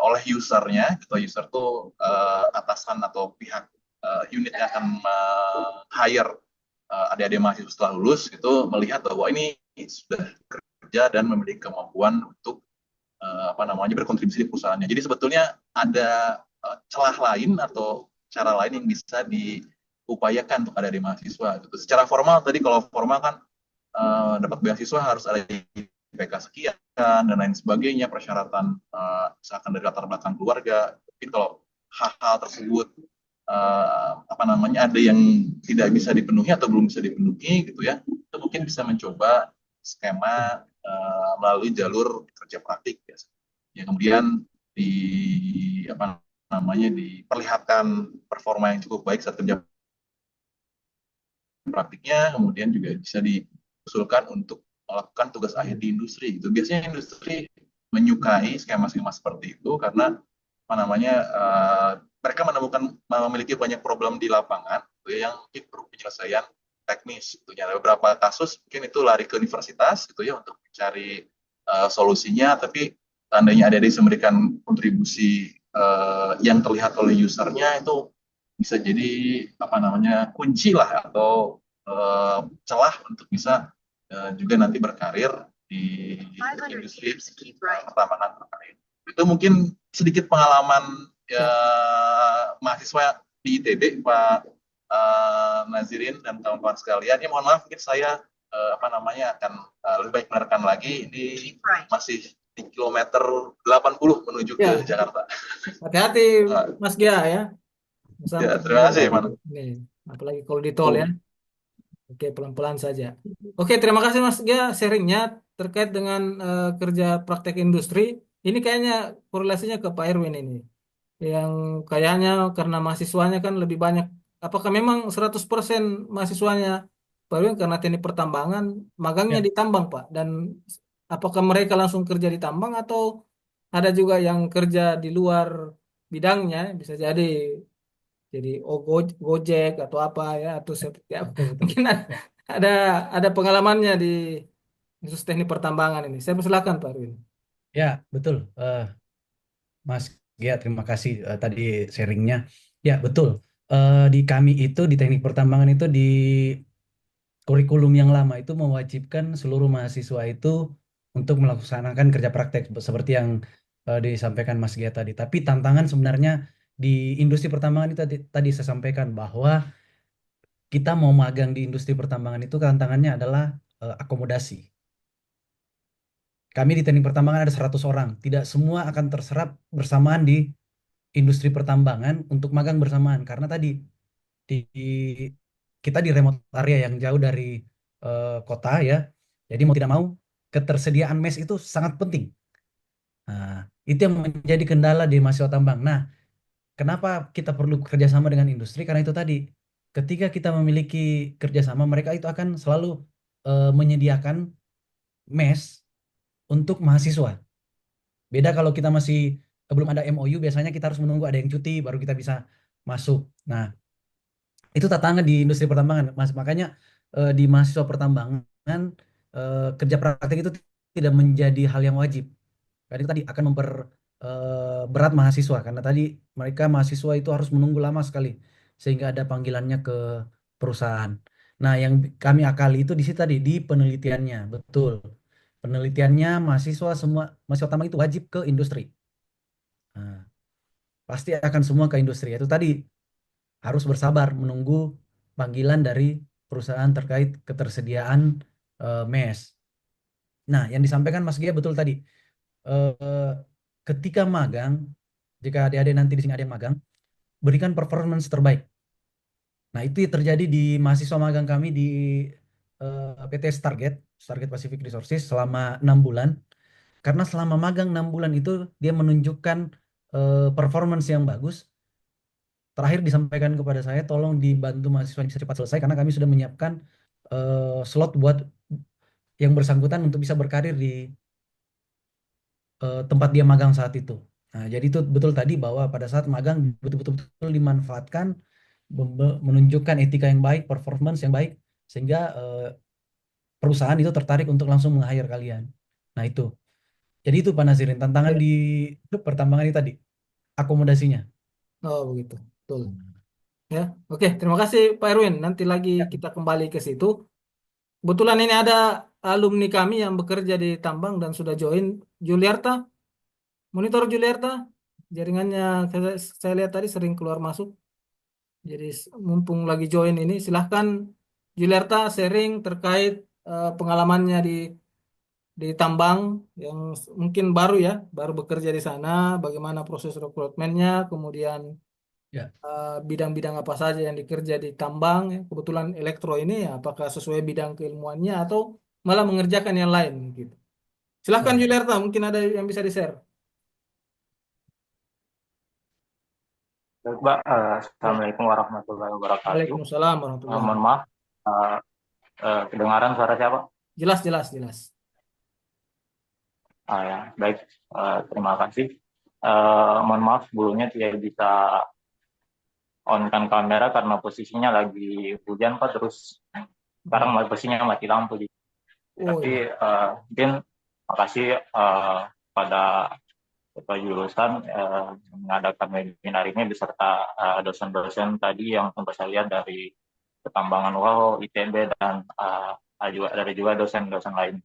oleh usernya, gitu. User itu atasan atau pihak unit yang akan hire adik-adik mahasiswa setelah lulus gitu, melihat bahwa ini sudah kerja dan memiliki kemampuan untuk apa namanya berkontribusi di perusahaannya. Jadi sebetulnya ada celah lain atau cara lain yang bisa diupayakan untuk adik-adik mahasiswa gitu. Secara formal tadi, kalau formal kan dapat beasiswa harus ada IPK sekian dan lain sebagainya, persyaratan misalkan dari latar belakang keluarga. Mungkin kalau hal-hal tersebut apa namanya ada yang tidak bisa dipenuhi atau belum bisa dipenuhi gitu ya, itu mungkin bisa mencoba skema melalui jalur kerja praktik ya. Ya, kemudian di apa namanya diperlihatkan performa yang cukup baik saat kerja praktiknya, kemudian juga bisa diusulkan untuk melakukan tugas akhir di industri gitu. Biasanya industri menyukai skema-skema seperti itu karena apa namanya mereka memiliki banyak problem di lapangan gitu, yang mungkin perlu penyelesaian teknis gitu. Ada beberapa kasus mungkin itu lari ke universitas gitu ya untuk mencari solusinya, tapi seandainya ada yang memberikan kontribusi yang terlihat oleh usernya, itu bisa jadi apa namanya kunci lah atau celah untuk bisa juga nanti berkarir di industri pertambangan terkait. Itu mungkin sedikit pengalaman mahasiswa di ITB, Pak Nazirin dan kawan-kawan sekalian. Ya, mohon maaf mungkin saya apa namanya akan lebih baik menerangkan lagi. Ini masih di kilometer 80 menuju ke Jakarta. Hati-hati Mas Gia ya. Ya, terima kasih, Pak. Apalagi kalau di tol ya. Oke, pelan-pelan saja. Oke, terima kasih Mas Gia sharingnya terkait dengan kerja praktek industri. Ini kayaknya korelasinya ke Pak Erwin ini. Yang kayaknya karena mahasiswanya kan lebih banyak. Apakah memang 100% mahasiswanya Pak Erwin karena teknik pertambangan, magangnya di tambang, Pak? Dan apakah mereka langsung kerja di tambang atau ada juga yang kerja di luar bidangnya? Bisa jadi Gojek atau apa ya, atau seperti apa. Mungkin ada pengalamannya di khusus teknik pertambangan ini. Saya persilakan Pak Erwin. Ya, betul. Mas Gia, terima kasih tadi sharingnya. Ya, betul. Di kami itu, di teknik pertambangan itu, di kurikulum yang lama itu mewajibkan seluruh mahasiswa itu untuk melaksanakan kerja praktek, seperti yang disampaikan Mas Gia tadi. Tapi tantangan sebenarnya di industri pertambangan itu tadi saya sampaikan bahwa kita mau magang di industri pertambangan itu tantangannya adalah akomodasi. Kami di teknik pertambangan ada 100 orang. Tidak semua akan terserap bersamaan di industri pertambangan untuk magang bersamaan. Karena tadi kita di remote area yang jauh dari kota ya. Jadi mau tidak mau ketersediaan mes itu sangat penting. Nah, itu yang menjadi kendala di mahasiswa tambang. Nah, kenapa kita perlu kerjasama dengan industri? Karena itu tadi, ketika kita memiliki kerjasama, mereka itu akan selalu menyediakan mes untuk mahasiswa. Beda kalau kita masih belum ada MOU, biasanya kita harus menunggu ada yang cuti baru kita bisa masuk. Nah, itu tantangan di industri pertambangan, Mas. Makanya di mahasiswa pertambangan kerja praktek itu tidak menjadi hal yang wajib. Karena itu tadi akan berat mahasiswa karena tadi mereka mahasiswa itu harus menunggu lama sekali sehingga ada panggilannya ke perusahaan. Nah, yang kami akali itu di situ tadi di penelitiannya, betul. Penelitiannya mahasiswa utama itu wajib ke industri. Nah, pasti akan semua ke industri. Itu tadi harus bersabar menunggu panggilan dari perusahaan terkait ketersediaan mes. Nah, yang disampaikan Mas Gia betul tadi. Eh, Ketika magang, jika adik-adik nanti di sini ada yang magang, berikan performance terbaik. Nah, itu terjadi di mahasiswa magang kami di PT Stargate Pacific Resources selama 6 bulan. Karena selama magang 6 bulan itu dia menunjukkan performance yang bagus. Terakhir disampaikan kepada saya, tolong dibantu mahasiswa bisa cepat selesai karena kami sudah menyiapkan slot buat yang bersangkutan untuk bisa berkarir di tempat dia magang saat itu. Nah, jadi itu betul tadi bahwa pada saat magang betul-betul dimanfaatkan, menunjukkan etika yang baik, performance yang baik, sehingga perusahaan itu tertarik untuk langsung meng-hire kalian. Nah, itu. Jadi itu Pak Nazirin, tantangan Ya. di pertambangan ini tadi, akomodasinya. Oh begitu, betul. Ya, oke. Terima kasih Pak Erwin. Nanti lagi kita kembali ke situ. Kebetulan ini ada alumni kami yang bekerja di tambang dan sudah join. Juliarta, monitor Juliarta, jaringannya saya lihat tadi sering keluar masuk. Jadi mumpung lagi join ini, silahkan Juliarta sharing terkait pengalamannya di tambang yang mungkin baru ya, baru bekerja di sana, bagaimana proses rekrutmennya, kemudian Ya. bidang-bidang apa saja yang dikerja di tambang, ya. Kebetulan elektro ini ya, apakah sesuai bidang keilmuannya atau malah mengerjakan yang lain gitu. Silahkan Baik. Juliarta, mungkin ada yang bisa di-share. Baik, Mbak. Assalamualaikum warahmatullahi wabarakatuh. Waalaikumsalam warahmatullahi Mohon wabarakatuh. maaf, kedengaran suara siapa? Jelas, jelas, jelas. Ya, baik. Terima kasih. Mohon maaf sebelumnya tidak bisa on-kan kamera karena posisinya lagi hujan, Pak. Terus sekarang posisinya mati lampu. Oh, Tapi iya. mungkin makasih pada Ketua Jurusan yang mengadakan webinar ini beserta dosen-dosen tadi yang tentu saya lihat dari Pertambangan UAO, ITB, dan juga dosen-dosen lain.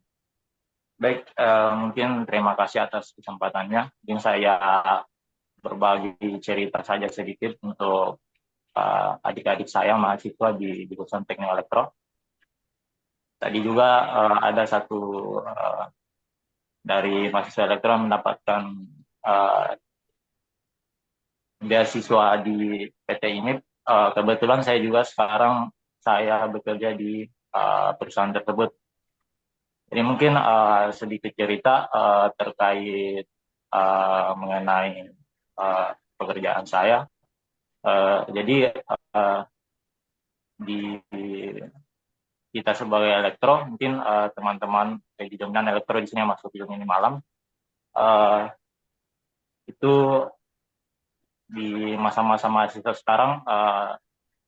Baik, mungkin terima kasih atas kesempatannya. Mungkin saya berbagi cerita saja sedikit untuk adik-adik saya mahasiswa di jurusan Teknik Elektro. Tadi juga ada satu dari mahasiswa elektro mendapatkan beasiswa di PT IMIP. Kebetulan saya juga sekarang saya bekerja di perusahaan tersebut. Jadi mungkin sedikit cerita terkait mengenai pekerjaan saya. Jadi di kita sebagai elektro, mungkin teman-teman di dominan elektro di sini yang masuk film ini malam, itu di masa-masa mahasiswa sekarang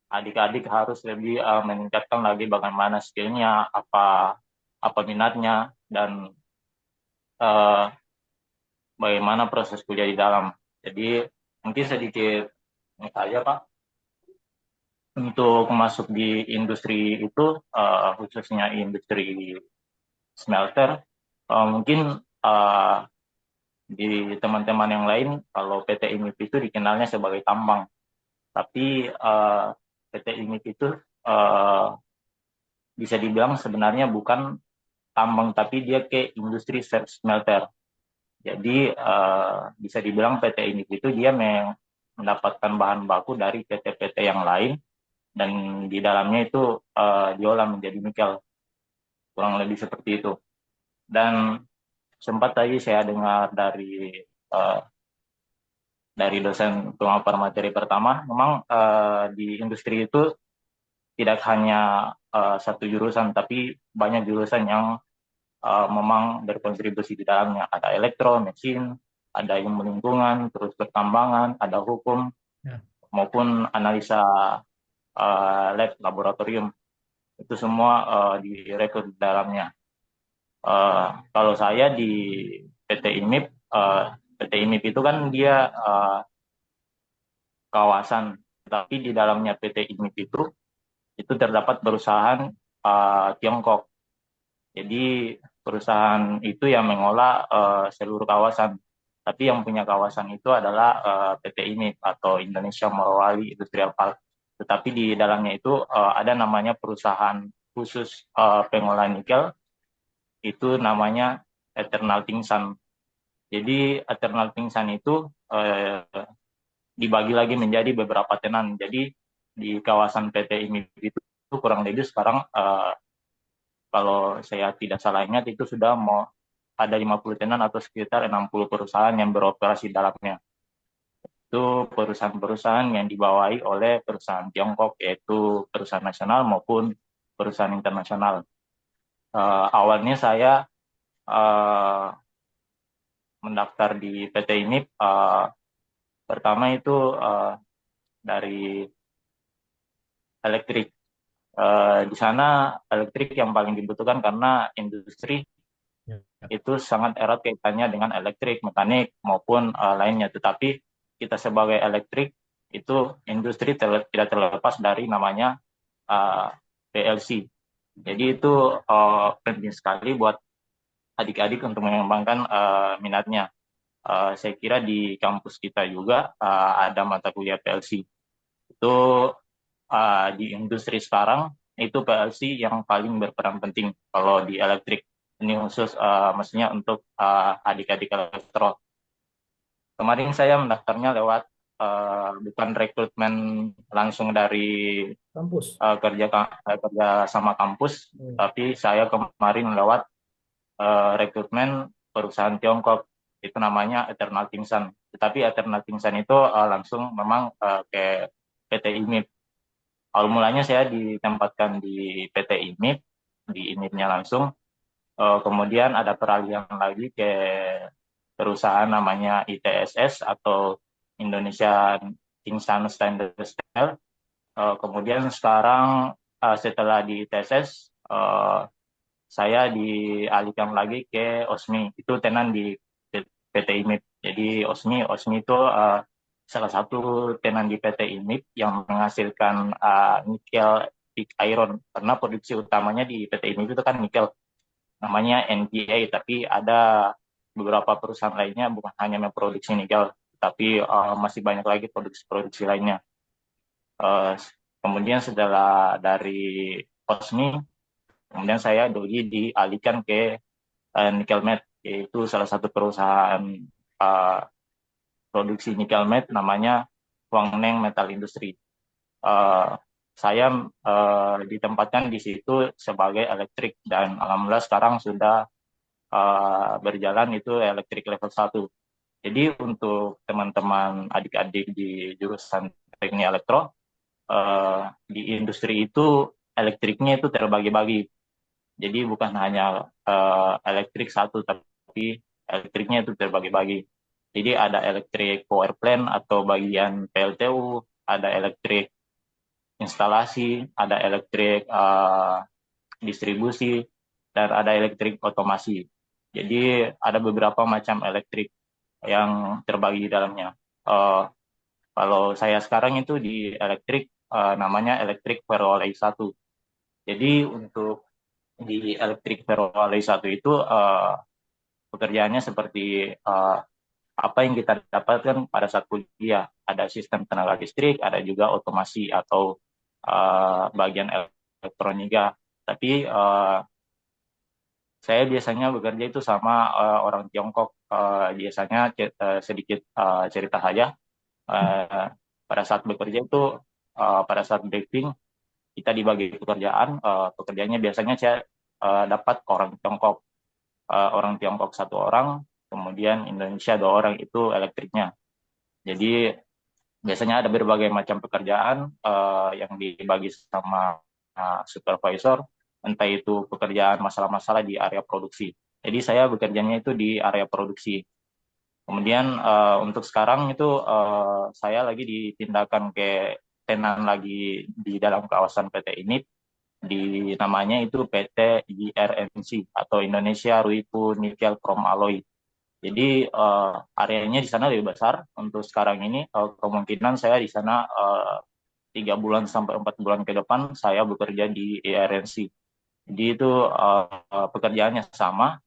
adik-adik harus lebih meningkatkan lagi bagaimana skillnya, apa minatnya, dan bagaimana proses kuliah di dalam. Jadi mungkin sedikit ini saja Pak, untuk masuk di industri itu khususnya industri smelter, mungkin di teman-teman yang lain kalau PT IMIP itu dikenalnya sebagai tambang, tapi PT IMIP itu bisa dibilang sebenarnya bukan tambang, tapi dia ke industri smelter. Jadi bisa dibilang PT IMIP itu dia mendapatkan bahan baku dari PT-PT yang lain, dan di dalamnya itu diolah menjadi nikel, kurang lebih seperti itu. Dan sempat tadi saya dengar dari dosen pemapar materi pertama, memang di industri itu tidak hanya satu jurusan, tapi banyak jurusan yang memang berkontribusi di dalamnya. Ada elektro, mesin, ada ilmu lingkungan, terus pertambangan, ada hukum, maupun analisa lab, laboratorium. Itu semua direkrut di dalamnya. Kalau saya di PT IMIP, PT IMIP itu kan dia kawasan, tapi di dalamnya PT IMIP itu terdapat perusahaan Tiongkok. Jadi perusahaan itu yang mengolah seluruh kawasan, tapi yang punya kawasan itu adalah PT IMIP atau Indonesia Morowali Industrial Park. Tetapi di dalamnya itu ada namanya perusahaan khusus pengolahan nikel, itu namanya Eternal Tingsan. Jadi Eternal Tingsan itu dibagi lagi menjadi beberapa tenan. Jadi di kawasan PT IMIP itu kurang lebih sekarang kalau saya tidak salah ingat itu sudah mau ada 50 tenan atau sekitar 60 perusahaan yang beroperasi dalamnya. Itu perusahaan-perusahaan yang dibawahi oleh perusahaan Tiongkok, yaitu perusahaan nasional maupun perusahaan internasional. Awalnya saya mendaftar di PT IMIP pertama itu dari elektrik. Di sana elektrik yang paling dibutuhkan karena industri itu sangat erat kaitannya dengan elektrik, mekanik maupun lainnya. Tetapi kita sebagai elektrik itu industri tidak terlepas dari namanya PLC. Jadi itu penting sekali buat adik-adik untuk mengembangkan minatnya. Saya kira di kampus kita juga ada mata kuliah PLC. Itu di industri sekarang itu PLC yang paling berperan penting kalau di elektrik. Ini khusus maksudnya untuk adik-adik elektro. Kemarin saya mendaftarnya lewat bukan rekrutmen langsung dari Kampus. kerja sama kampus, tapi saya kemarin lewat rekrutmen perusahaan Tiongkok, itu namanya Eternal Tingsan. Tetapi Eternal Tingsan itu langsung memang ke PT IMIP. Awal mulanya saya ditempatkan di PT IMIP, di IMIP-nya langsung. Kemudian ada peralihan lagi ke perusahaan namanya ITSS atau Indonesia Tingsan Stainless Steel. Kemudian sekarang setelah di ITSS, saya dialihkan lagi ke OSMI, itu tenan di PT IMIP. Jadi OSMI itu salah satu tenan di PT IMIP yang menghasilkan nikel pig iron, karena produksi utamanya di PT IMIP itu kan nikel, namanya NPA, tapi ada beberapa perusahaan lainnya bukan hanya memproduksi nikel, tapi masih banyak lagi produksi lainnya. Kemudian setelah dari OSMI, kemudian saya dialihkan ke Nickelmet, yaitu salah satu perusahaan produksi Nickelmet namanya Huangneng Metal Industry. Saya ditempatkan di situ sebagai elektrik, dan alhamdulillah sekarang sudah berjalan itu elektrik level 1. Jadi untuk teman-teman adik-adik di jurusan teknik elektro, di industri itu elektriknya itu terbagi-bagi. Jadi bukan hanya elektrik satu, tapi elektriknya itu terbagi-bagi. Jadi ada elektrik power plant atau bagian PLTU, ada elektrik instalasi, ada elektrik distribusi, dan ada elektrik otomasi. Jadi ada beberapa macam elektrik yang terbagi di dalamnya. Kalau saya sekarang itu di elektrik namanya elektrik ferroalloy 1. Jadi untuk di elektrik ferroalloy 1 itu pekerjaannya seperti apa yang kita dapatkan pada saat kuliah. Ada sistem tenaga listrik, ada juga otomasi atau bagian elektronika. Tapi saya biasanya bekerja itu sama orang Tiongkok. Biasanya sedikit cerita saja. Pada saat bekerja itu, pada saat briefing, kita dibagi pekerjaan. Pekerjaannya biasanya saya dapat orang Tiongkok 1 orang, kemudian Indonesia 2 orang, itu elektriknya. Jadi biasanya ada berbagai macam pekerjaan yang dibagi sama supervisor, entah itu pekerjaan masalah-masalah di area produksi. Jadi saya bekerjanya itu di area produksi. Kemudian untuk sekarang itu saya lagi ditindakkan ke tenan lagi di dalam kawasan PT ini, di namanya itu PT IRNC atau Indonesia Ruipu Nickel Chrome Alloy. Jadi areanya di sana lebih besar. Untuk sekarang ini kemungkinan saya di sana 3 bulan sampai 4 bulan ke depan saya bekerja di ERNC. Jadi itu pekerjaannya sama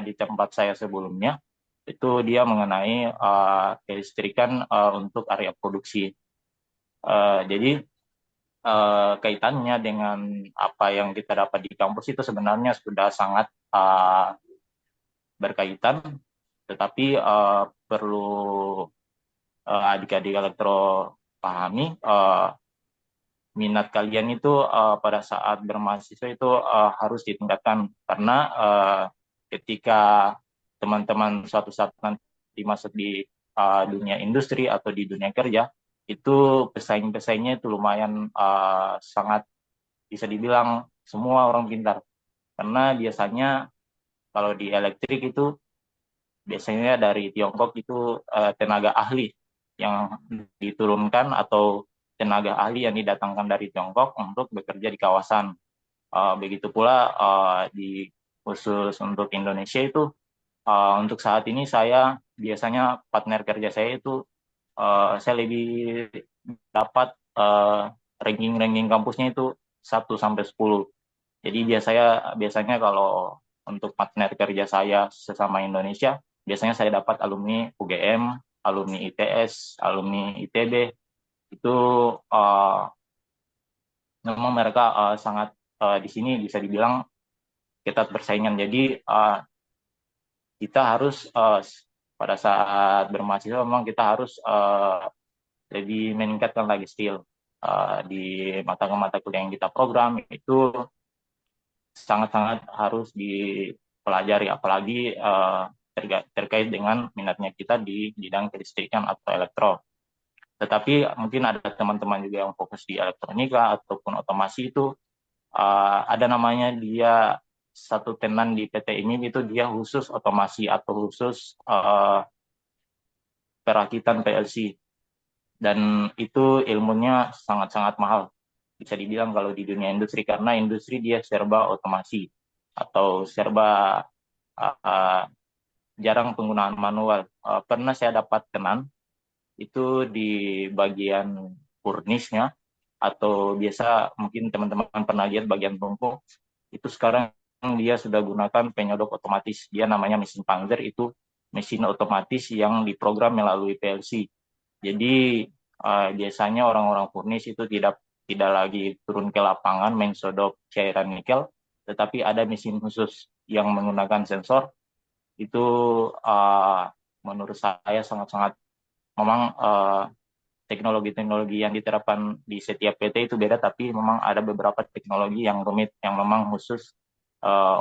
di tempat saya sebelumnya. Itu dia mengenai kelistrikan untuk area produksi. Jadi kaitannya dengan apa yang kita dapat di kampus itu sebenarnya sudah sangat berkaitan, tetapi perlu adik-adik elektro pahami minat kalian itu pada saat bermahasiswa itu harus ditingkatkan, karena ketika teman-teman suatu saat nanti masuk di dunia industri atau di dunia kerja, itu pesaing-pesaingnya itu lumayan sangat bisa dibilang semua orang pintar, karena biasanya kalau di elektrik itu biasanya dari Tiongkok itu tenaga ahli yang diturunkan atau tenaga ahli yang didatangkan dari Tiongkok untuk bekerja di kawasan. Begitu pula di khusus untuk Indonesia itu untuk saat ini saya biasanya partner kerja saya itu saya lebih dapat ranking kampusnya itu 1 sampai 10. Jadi biasanya kalau untuk partner kerja saya sesama Indonesia, biasanya saya dapat alumni UGM, alumni ITS, alumni ITB. Itu memang mereka sangat di sini bisa dibilang ketat persaingan. Jadi kita harus pada saat bermahasiswa memang kita harus lebih meningkatkan lagi skill di mata kuliah yang kita program itu sangat-sangat harus dipelajari, apalagi terkait dengan minatnya kita di bidang kelistrikan atau elektro. Tetapi mungkin ada teman-teman juga yang fokus di elektronika ataupun otomasi itu ada namanya dia satu tenan di PT ini itu dia khusus otomasi atau khusus perakitan PLC, dan itu ilmunya sangat-sangat mahal bisa dibilang kalau di dunia industri, karena industri dia serba otomasi atau serba jarang penggunaan manual. Pernah saya dapat tenan itu di bagian furnisnya, atau biasa mungkin teman-teman pernah lihat bagian tungku itu sekarang dia sudah gunakan penyodok otomatis. Dia namanya mesin Panzer, itu mesin otomatis yang diprogram melalui PLC. Jadi biasanya orang-orang furnis itu tidak lagi turun ke lapangan mensodok cairan nikel, tetapi ada mesin khusus yang menggunakan sensor. Itu menurut saya sangat-sangat memang teknologi-teknologi yang diterapkan di setiap PT itu beda, tapi memang ada beberapa teknologi yang rumit yang memang khusus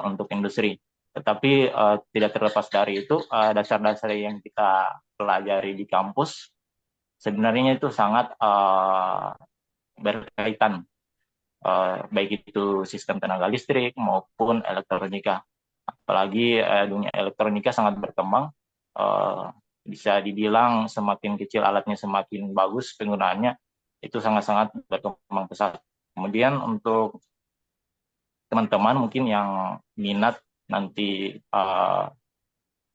untuk industri. Tetapi tidak terlepas dari itu, dasar-dasar yang kita pelajari di kampus sebenarnya itu sangat berkaitan, baik itu sistem tenaga listrik maupun elektronika. Apalagi dunia elektronika sangat berkembang, bisa dibilang semakin kecil alatnya semakin bagus penggunaannya, itu sangat-sangat berkembang pesat. Kemudian untuk teman-teman mungkin yang minat nanti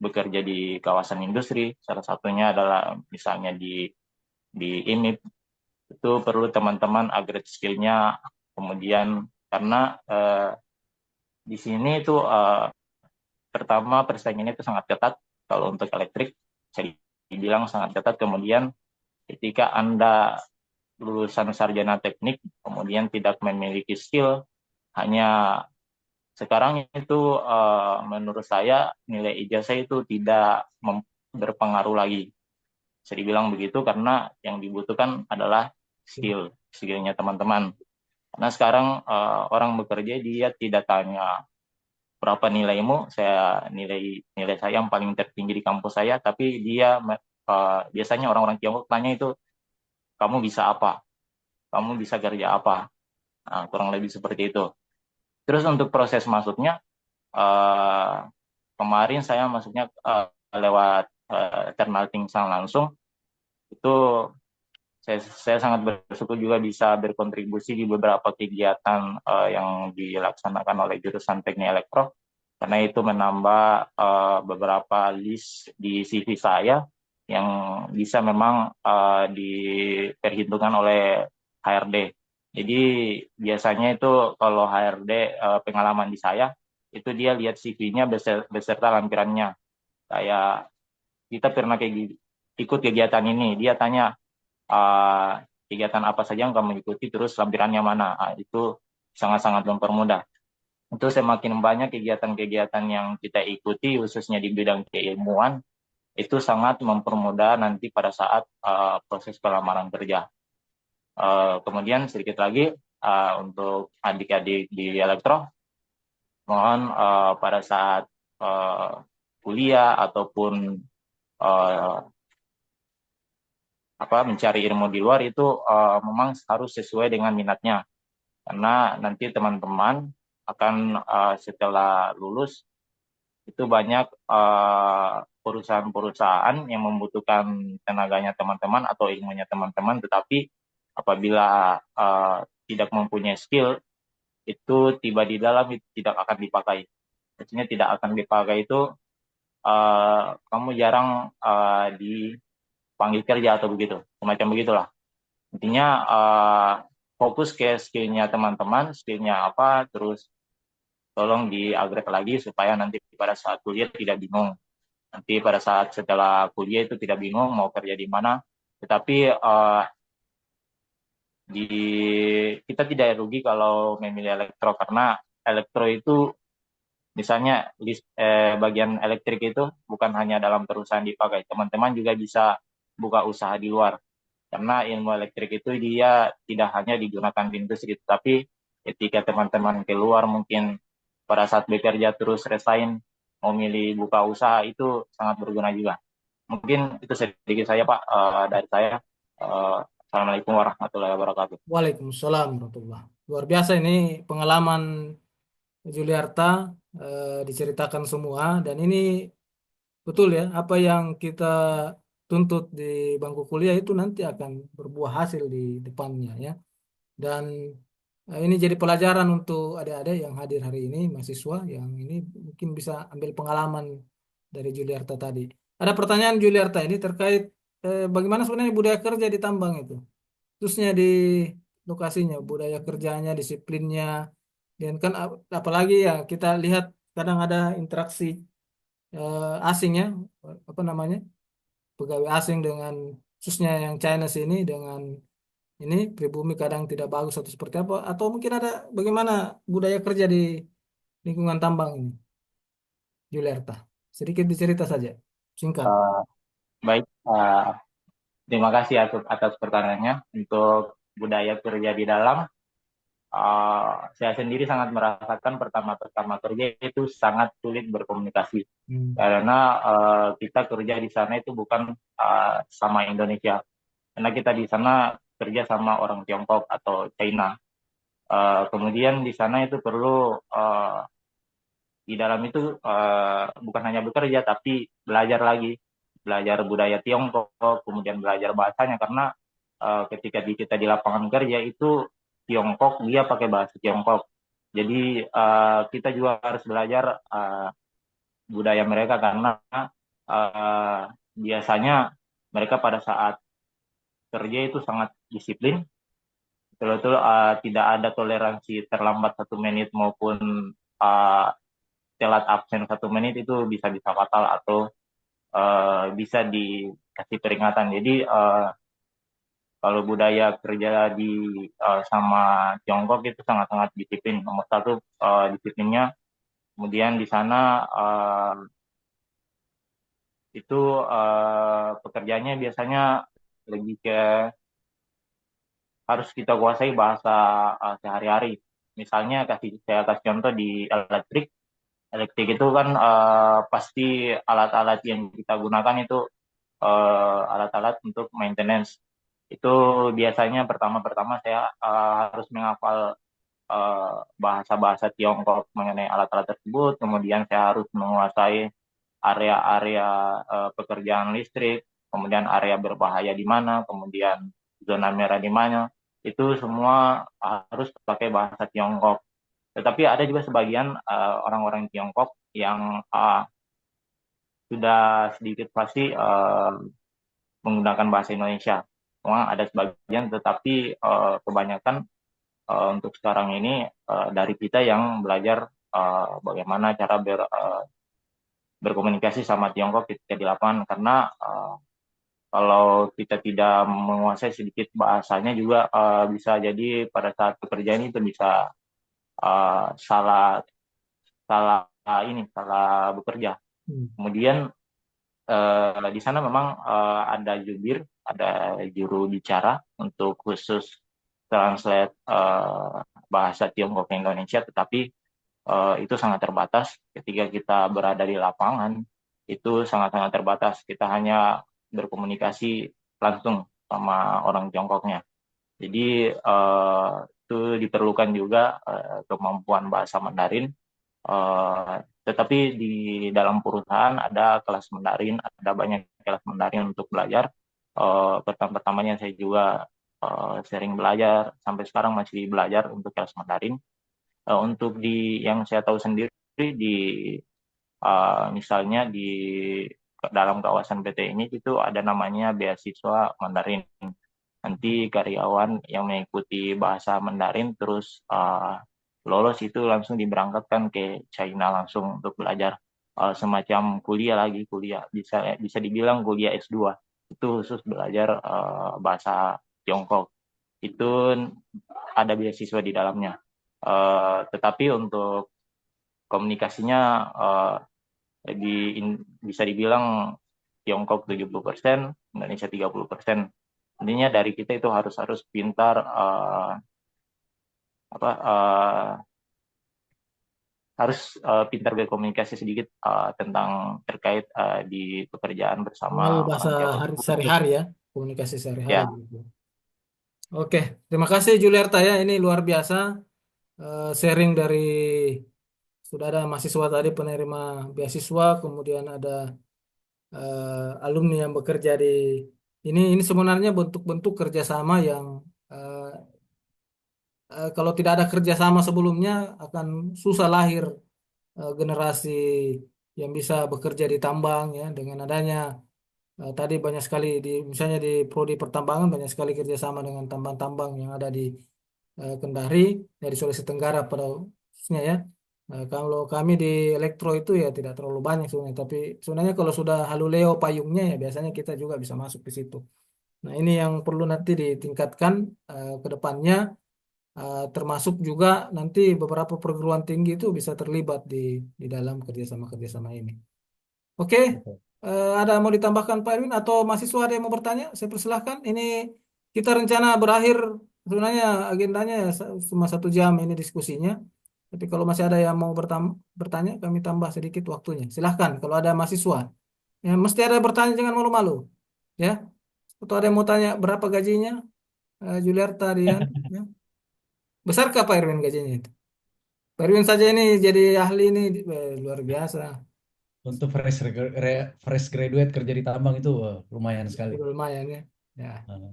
bekerja di kawasan industri, salah satunya adalah misalnya di IMIP, itu perlu teman-teman upgrade skill-nya. Kemudian karena di sini itu pertama persaingannya itu sangat ketat. Kalau untuk elektrik bisa dibilang sangat ketat. Kemudian ketika Anda lulusan sarjana teknik kemudian tidak memiliki skill, hanya sekarang itu menurut saya nilai ijazah itu tidak berpengaruh lagi. Bisa dibilang begitu, karena yang dibutuhkan adalah skillnya teman-teman. Karena sekarang orang bekerja dia tidak tanya berapa nilaimu, nilai saya yang paling tertinggi di kampus saya, tapi dia biasanya orang-orang Tiongkok tanya itu, kamu bisa apa? Kamu bisa kerja apa? Nah, kurang lebih seperti itu. Terus untuk proses masuknya, kemarin saya masuknya lewat Ternal Tingsang langsung. Itu saya sangat bersyukur juga bisa berkontribusi di beberapa kegiatan yang dilaksanakan oleh jurusan Teknik Elektro, karena itu menambah beberapa list di CV saya yang bisa memang diperhitungkan oleh HRD. Jadi biasanya itu kalau HRD pengalaman di saya, itu dia lihat CV-nya beserta lampirannya. Kayak kita pernah ikut kegiatan ini, dia tanya kegiatan apa saja yang kamu ikuti, terus lampirannya mana. Itu sangat-sangat mempermudah. Itu semakin banyak kegiatan-kegiatan yang kita ikuti, khususnya di bidang keilmuan, itu sangat mempermudah nanti pada saat proses pelamaran kerja. Kemudian sedikit lagi untuk adik-adik di elektro, mohon pada saat kuliah ataupun mencari ilmu di luar itu memang harus sesuai dengan minatnya, karena nanti teman-teman akan setelah lulus itu banyak perusahaan-perusahaan yang membutuhkan tenaganya teman-teman atau ilmunya teman-teman, tetapi apabila tidak mempunyai skill, itu tiba di dalam itu tidak akan dipakai. Maksudnya tidak akan dipakai itu kamu jarang dipanggil kerja atau begitu, semacam begitulah. Intinya fokus ke skillnya teman-teman, skillnya apa, terus tolong di-upgrade lagi supaya nanti pada saat kuliah tidak bingung. Nanti pada saat setelah kuliah itu tidak bingung mau kerja di mana. Tetapi kita tidak rugi kalau memilih elektro, karena elektro itu misalnya bagian elektrik itu bukan hanya dalam perusahaan dipakai. Teman-teman juga bisa buka usaha di luar. Karena ilmu elektrik itu dia tidak hanya digunakan di industri, tapi ketika teman-teman keluar mungkin pada saat bekerja terus resign, mau milih buka usaha, itu sangat berguna juga. Mungkin itu sedikit saya Pak dari saya. Assalamualaikum warahmatullahi wabarakatuh. Waalaikumsalam warahmatullah. Luar biasa ini pengalaman Juliarta, diceritakan semua, dan ini betul ya, apa yang kita tuntut di bangku kuliah itu nanti akan berbuah hasil di depannya ya. Dan ini jadi pelajaran untuk adik-adik yang hadir hari ini, mahasiswa yang ini mungkin bisa ambil pengalaman dari Juliarta tadi. Ada pertanyaan Juliarta ini terkait bagaimana sebenarnya budaya kerja di tambang itu, khususnya di lokasinya, budaya kerjanya, disiplinnya, dan kan apalagi ya kita lihat kadang ada interaksi asing ya, apa namanya, pegawai asing dengan, khususnya yang China sini dengan ini pribumi kadang tidak bagus atau seperti apa, atau mungkin ada bagaimana budaya kerja di lingkungan tambang ini, Juliarta. Sedikit dicerita saja, singkat. Baik, terima kasih atas pertanyaannya. Untuk budaya kerja di dalam, saya sendiri sangat merasakan pertama-tama kerja itu sangat sulit berkomunikasi. Karena kita kerja di sana itu bukan sama Indonesia. Karena kita di sana kerja sama orang Tiongkok atau China. Kemudian di sana itu perlu di dalam itu bukan hanya bekerja, tapi belajar lagi. Belajar budaya Tiongkok, kemudian belajar bahasanya, karena ketika kita di lapangan kerja itu Tiongkok, dia pakai bahasa Tiongkok. Jadi kita juga harus belajar budaya mereka, karena biasanya mereka pada saat kerja itu sangat disiplin, betul-betul tidak ada toleransi terlambat 1 menit maupun telat absen 1 menit itu bisa fatal atau bisa dikasih peringatan. Jadi kalau budaya kerja di sama Tiongkok itu sangat-sangat disiplin. Nomor satu disiplinnya. Kemudian di sana itu pekerjaannya biasanya lebih ke harus kita kuasai bahasa sehari-hari. Misalnya saya kasih contoh di elektrik. Elektrik itu kan pasti alat-alat yang kita gunakan itu alat-alat untuk maintenance. Itu biasanya pertama-tama saya harus menghafal bahasa-bahasa Tiongkok mengenai alat-alat tersebut. Kemudian saya harus menguasai area-area pekerjaan listrik, kemudian area berbahaya di mana, kemudian zona merah di mana. Itu semua harus pakai bahasa Tiongkok. Tetapi ada juga sebagian orang-orang Tiongkok yang sudah sedikit pasti menggunakan bahasa Indonesia. Memang ada sebagian, tetapi kebanyakan untuk sekarang ini dari kita yang belajar bagaimana cara berkomunikasi sama Tiongkok ketika di lapangan, karena kalau kita tidak menguasai sedikit bahasanya juga bisa jadi pada saat pekerjaan itu bisa salah salah bekerja. Kemudian di sana memang ada jubir, ada juru bicara untuk khusus translate bahasa Tiongkok ke Indonesia, tetapi itu sangat terbatas. Ketika kita berada di lapangan, itu sangat-sangat terbatas. Kita hanya berkomunikasi langsung sama orang Tiongkoknya. Jadi itu diperlukan juga kemampuan bahasa Mandarin. Tetapi di dalam perusahaan ada kelas Mandarin, ada banyak kelas Mandarin untuk belajar. Pertama-tamanya saya juga sering belajar, sampai sekarang masih belajar untuk kelas Mandarin. Untuk yang saya tahu sendiri di misalnya di dalam kawasan PT ini itu ada namanya beasiswa Mandarin. Nanti karyawan yang mengikuti bahasa Mandarin terus lolos itu langsung diberangkatkan ke China langsung untuk belajar semacam kuliah bisa dibilang kuliah S2 itu khusus belajar bahasa Tiongkok. Itu ada beasiswa di dalamnya. Tetapi untuk komunikasinya bisa dibilang Tiongkok 70%, Indonesia 30%. Intinya dari kita itu harus pintar pintar berkomunikasi sedikit tentang terkait di pekerjaan bersama Bahasa orang Tiongkok. sehari-hari ya, komunikasi sehari-hari. Ya, Oke, terima kasih Juliarta ya. Ini luar biasa sharing dari sudah ada mahasiswa tadi penerima beasiswa, kemudian ada alumni yang bekerja di ini sebenarnya bentuk-bentuk kerjasama yang kalau tidak ada kerjasama sebelumnya akan susah lahir generasi yang bisa bekerja di tambang ya dengan adanya tadi banyak sekali misalnya di prodi pertambangan banyak sekali kerjasama dengan tambang-tambang yang ada di Kendari dari Sulawesi Tenggara pada khususnya ya. Kalau kami di elektro itu ya tidak terlalu banyak sebenarnya, tapi sebenarnya kalau sudah haluleo payungnya ya biasanya kita juga bisa masuk di situ. Nah ini yang perlu nanti ditingkatkan ke depannya, termasuk juga nanti beberapa perguruan tinggi itu bisa terlibat di dalam kerjasama ini. Oke, ada mau ditambahkan Pak Erwin atau mahasiswa ada yang mau bertanya? Saya persilahkan. Ini kita rencana berakhir sebenarnya agendanya ya cuma 1 jam ini diskusinya. Tapi kalau masih ada yang mau bertanya, kami tambah sedikit waktunya. Silahkan kalau ada mahasiswa. Ya, mesti ada yang bertanya, jangan malu-malu. Ya, atau ada yang mau tanya berapa gajinya? Juliarta Rian. Ya. Besarkah Pak Erwin gajinya itu? Pak Erwin saja ini jadi ahli ini luar biasa. Untuk fresh graduate kerja di tambang itu lumayan sekali. Lumayan ya. Ya. Uh,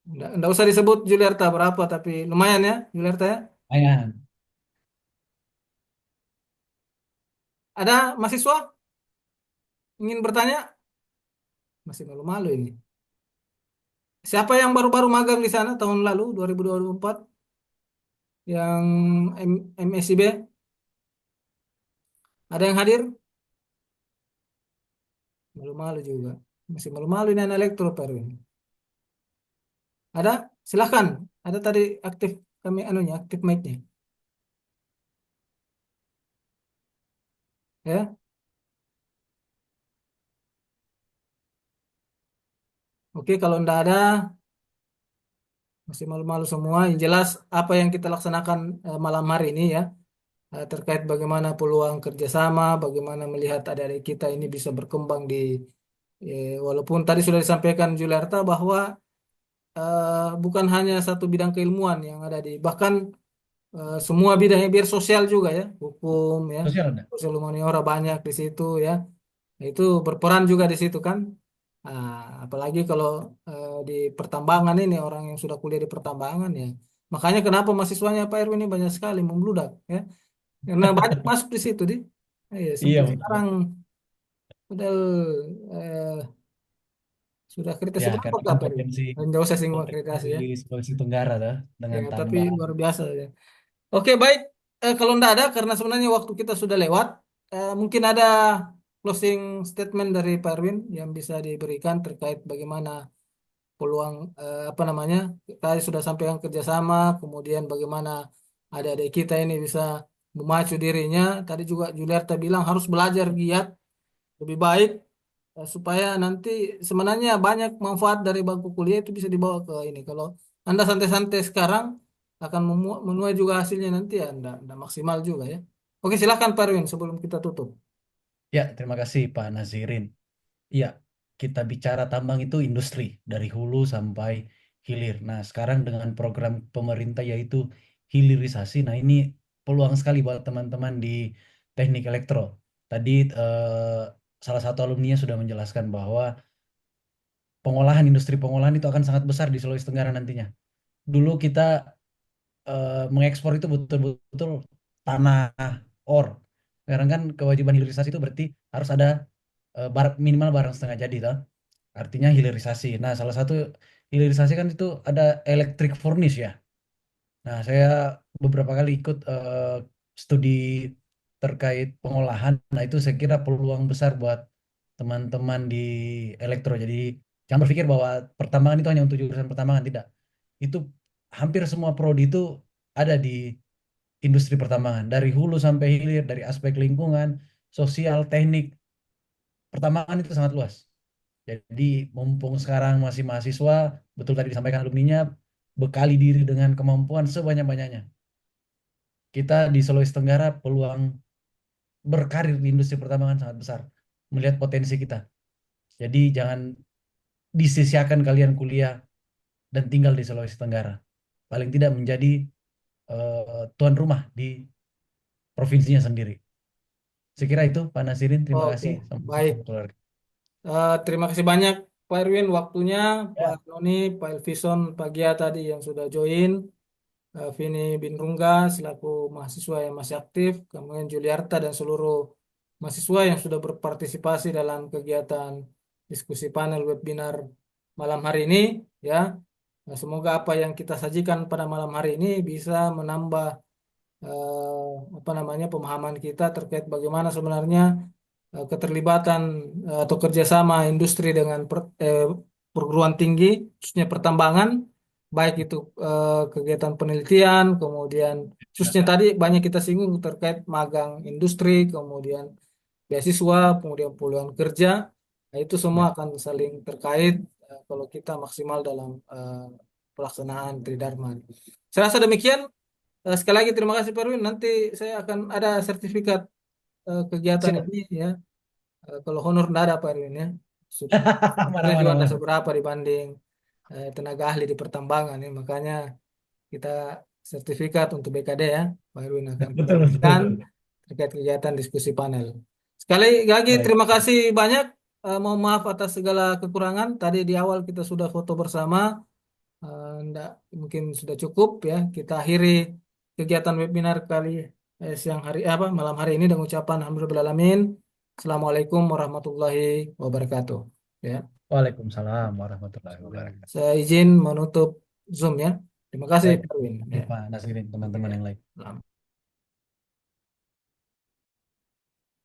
Nggak usah disebut Juliarta berapa, tapi lumayan ya Juliarta ya. Lumayan. Ada mahasiswa ingin bertanya? Masih malu-malu ini. Siapa yang baru-baru magang di sana tahun lalu 2024 yang MSIB? Ada yang hadir? Malu-malu juga. Masih malu-malu ini anak elektro Pak Erwin. Ada? Silahkan. Ada tadi aktif kami anunya, aktif mic-nya. Ya. Oke, kalau enggak ada masih malu-malu semua. Yang jelas apa yang kita laksanakan malam hari ini ya terkait bagaimana peluang kerjasama, bagaimana melihat adik-adik kita ini bisa berkembang walaupun tadi sudah disampaikan Juliarta bahwa bukan hanya satu bidang keilmuan yang ada bahkan semua bidangnya biar sosial juga ya, hukum ya, Sosial ada. sosial humaniora banyak di situ ya. Nah, itu berperan juga di situ kan. Nah, apalagi kalau di pertambangan ini orang yang sudah kuliah di pertambangan ya Makanya kenapa mahasiswanya Pak Erwin ini banyak sekali membludak ya. Karena banyak masuk di situ di. Iya, Iya, sampai betul. sekarang padahal eh, sudah akreditasi Ya, berapa karena Kak kan Pak Erwin? potensi Nggak usah singgung potensi akreditasi ya. Sulawesi Tenggara dah Ya, dengan tapi tambah. luar biasa ya. Oke, baik. Kalau enggak ada, karena sebenarnya waktu kita sudah lewat, mungkin ada closing statement dari Pak Erwin yang bisa diberikan terkait bagaimana peluang apa namanya, tadi sudah sampaikan kerjasama, kemudian bagaimana adik-adik kita ini bisa memacu dirinya. Tadi juga Juliarta bilang harus belajar giat lebih baik supaya nanti sebenarnya banyak manfaat dari bangku kuliah itu bisa dibawa ke ini. Kalau Anda santai-santai sekarang akan menuai juga hasilnya nanti ya Anda maksimal juga ya. Oke, silakan Pak Erwin sebelum kita tutup. Ya, terima kasih Pak Nazirin. Iya, kita bicara tambang itu industri dari hulu sampai hilir. Nah, sekarang dengan program pemerintah yaitu hilirisasi. Nah, ini peluang sekali buat teman-teman di teknik elektro. Tadi salah satu alumninya sudah menjelaskan bahwa pengolahan industri pengolahan itu akan sangat besar di Sulawesi Tenggara nantinya. Dulu kita mengekspor itu betul-betul tanah ore. Sekarang kan kewajiban hilirisasi itu berarti harus ada minimal barang setengah jadi, toh. Artinya hilirisasi. Nah, salah satu hilirisasi kan itu ada electric furnace ya. Nah, saya beberapa kali ikut studi terkait pengolahan. Nah, itu saya kira peluang besar buat teman-teman di elektro. Jadi, jangan berpikir bahwa pertambangan itu hanya untuk jurusan pertambangan, tidak. Itu hampir semua prodi itu ada di industri pertambangan. Dari hulu sampai hilir, dari aspek lingkungan, sosial, teknik, pertambangan itu sangat luas. Jadi mumpung sekarang masih mahasiswa, betul tadi disampaikan alumninya, bekali diri dengan kemampuan sebanyak-banyaknya. Kita di Sulawesi Tenggara peluang berkarir di industri pertambangan sangat besar. Melihat potensi kita. Jadi jangan disia-siakan kalian kuliah dan tinggal di Sulawesi Tenggara. Paling tidak menjadi tuan rumah di provinsinya sendiri. Saya kira itu Pak Nasirin, terima Oke, kasih. Sampai baik. keluarga. Terima kasih banyak Pak Erwin waktunya, Pak Ya, Noni, Pak Elvison, Pak Gia tadi yang sudah join, Vini Binrungga selaku mahasiswa yang masih aktif, kemudian Juliarta dan seluruh mahasiswa yang sudah berpartisipasi dalam kegiatan diskusi panel webinar malam hari ini ya. Nah, semoga apa yang kita sajikan pada malam hari ini bisa menambah apa namanya pemahaman kita terkait bagaimana sebenarnya keterlibatan atau kerjasama industri dengan perguruan tinggi, khususnya pertambangan, baik itu kegiatan penelitian, kemudian khususnya tadi banyak kita singgung terkait magang industri, kemudian beasiswa, kemudian peluang kerja, nah, itu semua ya. akan saling terkait kalau kita maksimal dalam pelaksanaan Tridharma. Saya rasa demikian. Sekali lagi terima kasih Pak Erwin. Nanti saya akan ada sertifikat kegiatan Siap. ini ya. Kalau honor nggak ada Pak Erwin ya. Mana, Saya juga mana, nggak mana. seberapa dibanding tenaga ahli di pertambangan ya. Makanya kita sertifikat untuk BKD ya. Pak Erwin akan kita Betul, betul, berikan betul. terkait kegiatan diskusi panel. Sekali lagi Baik. terima kasih banyak. Mohon maaf atas segala kekurangan. Tadi di awal kita sudah foto bersama. Nggak, mungkin sudah cukup ya. Kita akhiri kegiatan webinar kali siang hari apa malam hari ini dengan ucapan alhamdulillahirabbil alamin. Assalamualaikum warahmatullahi wabarakatuh. Ya, Waalaikumsalam warahmatullahi wabarakatuh. saya izin menutup Zoom ya. Terima kasih Baik, Pak Erwin. Pak Nasirin, teman-teman yang lain. Ya.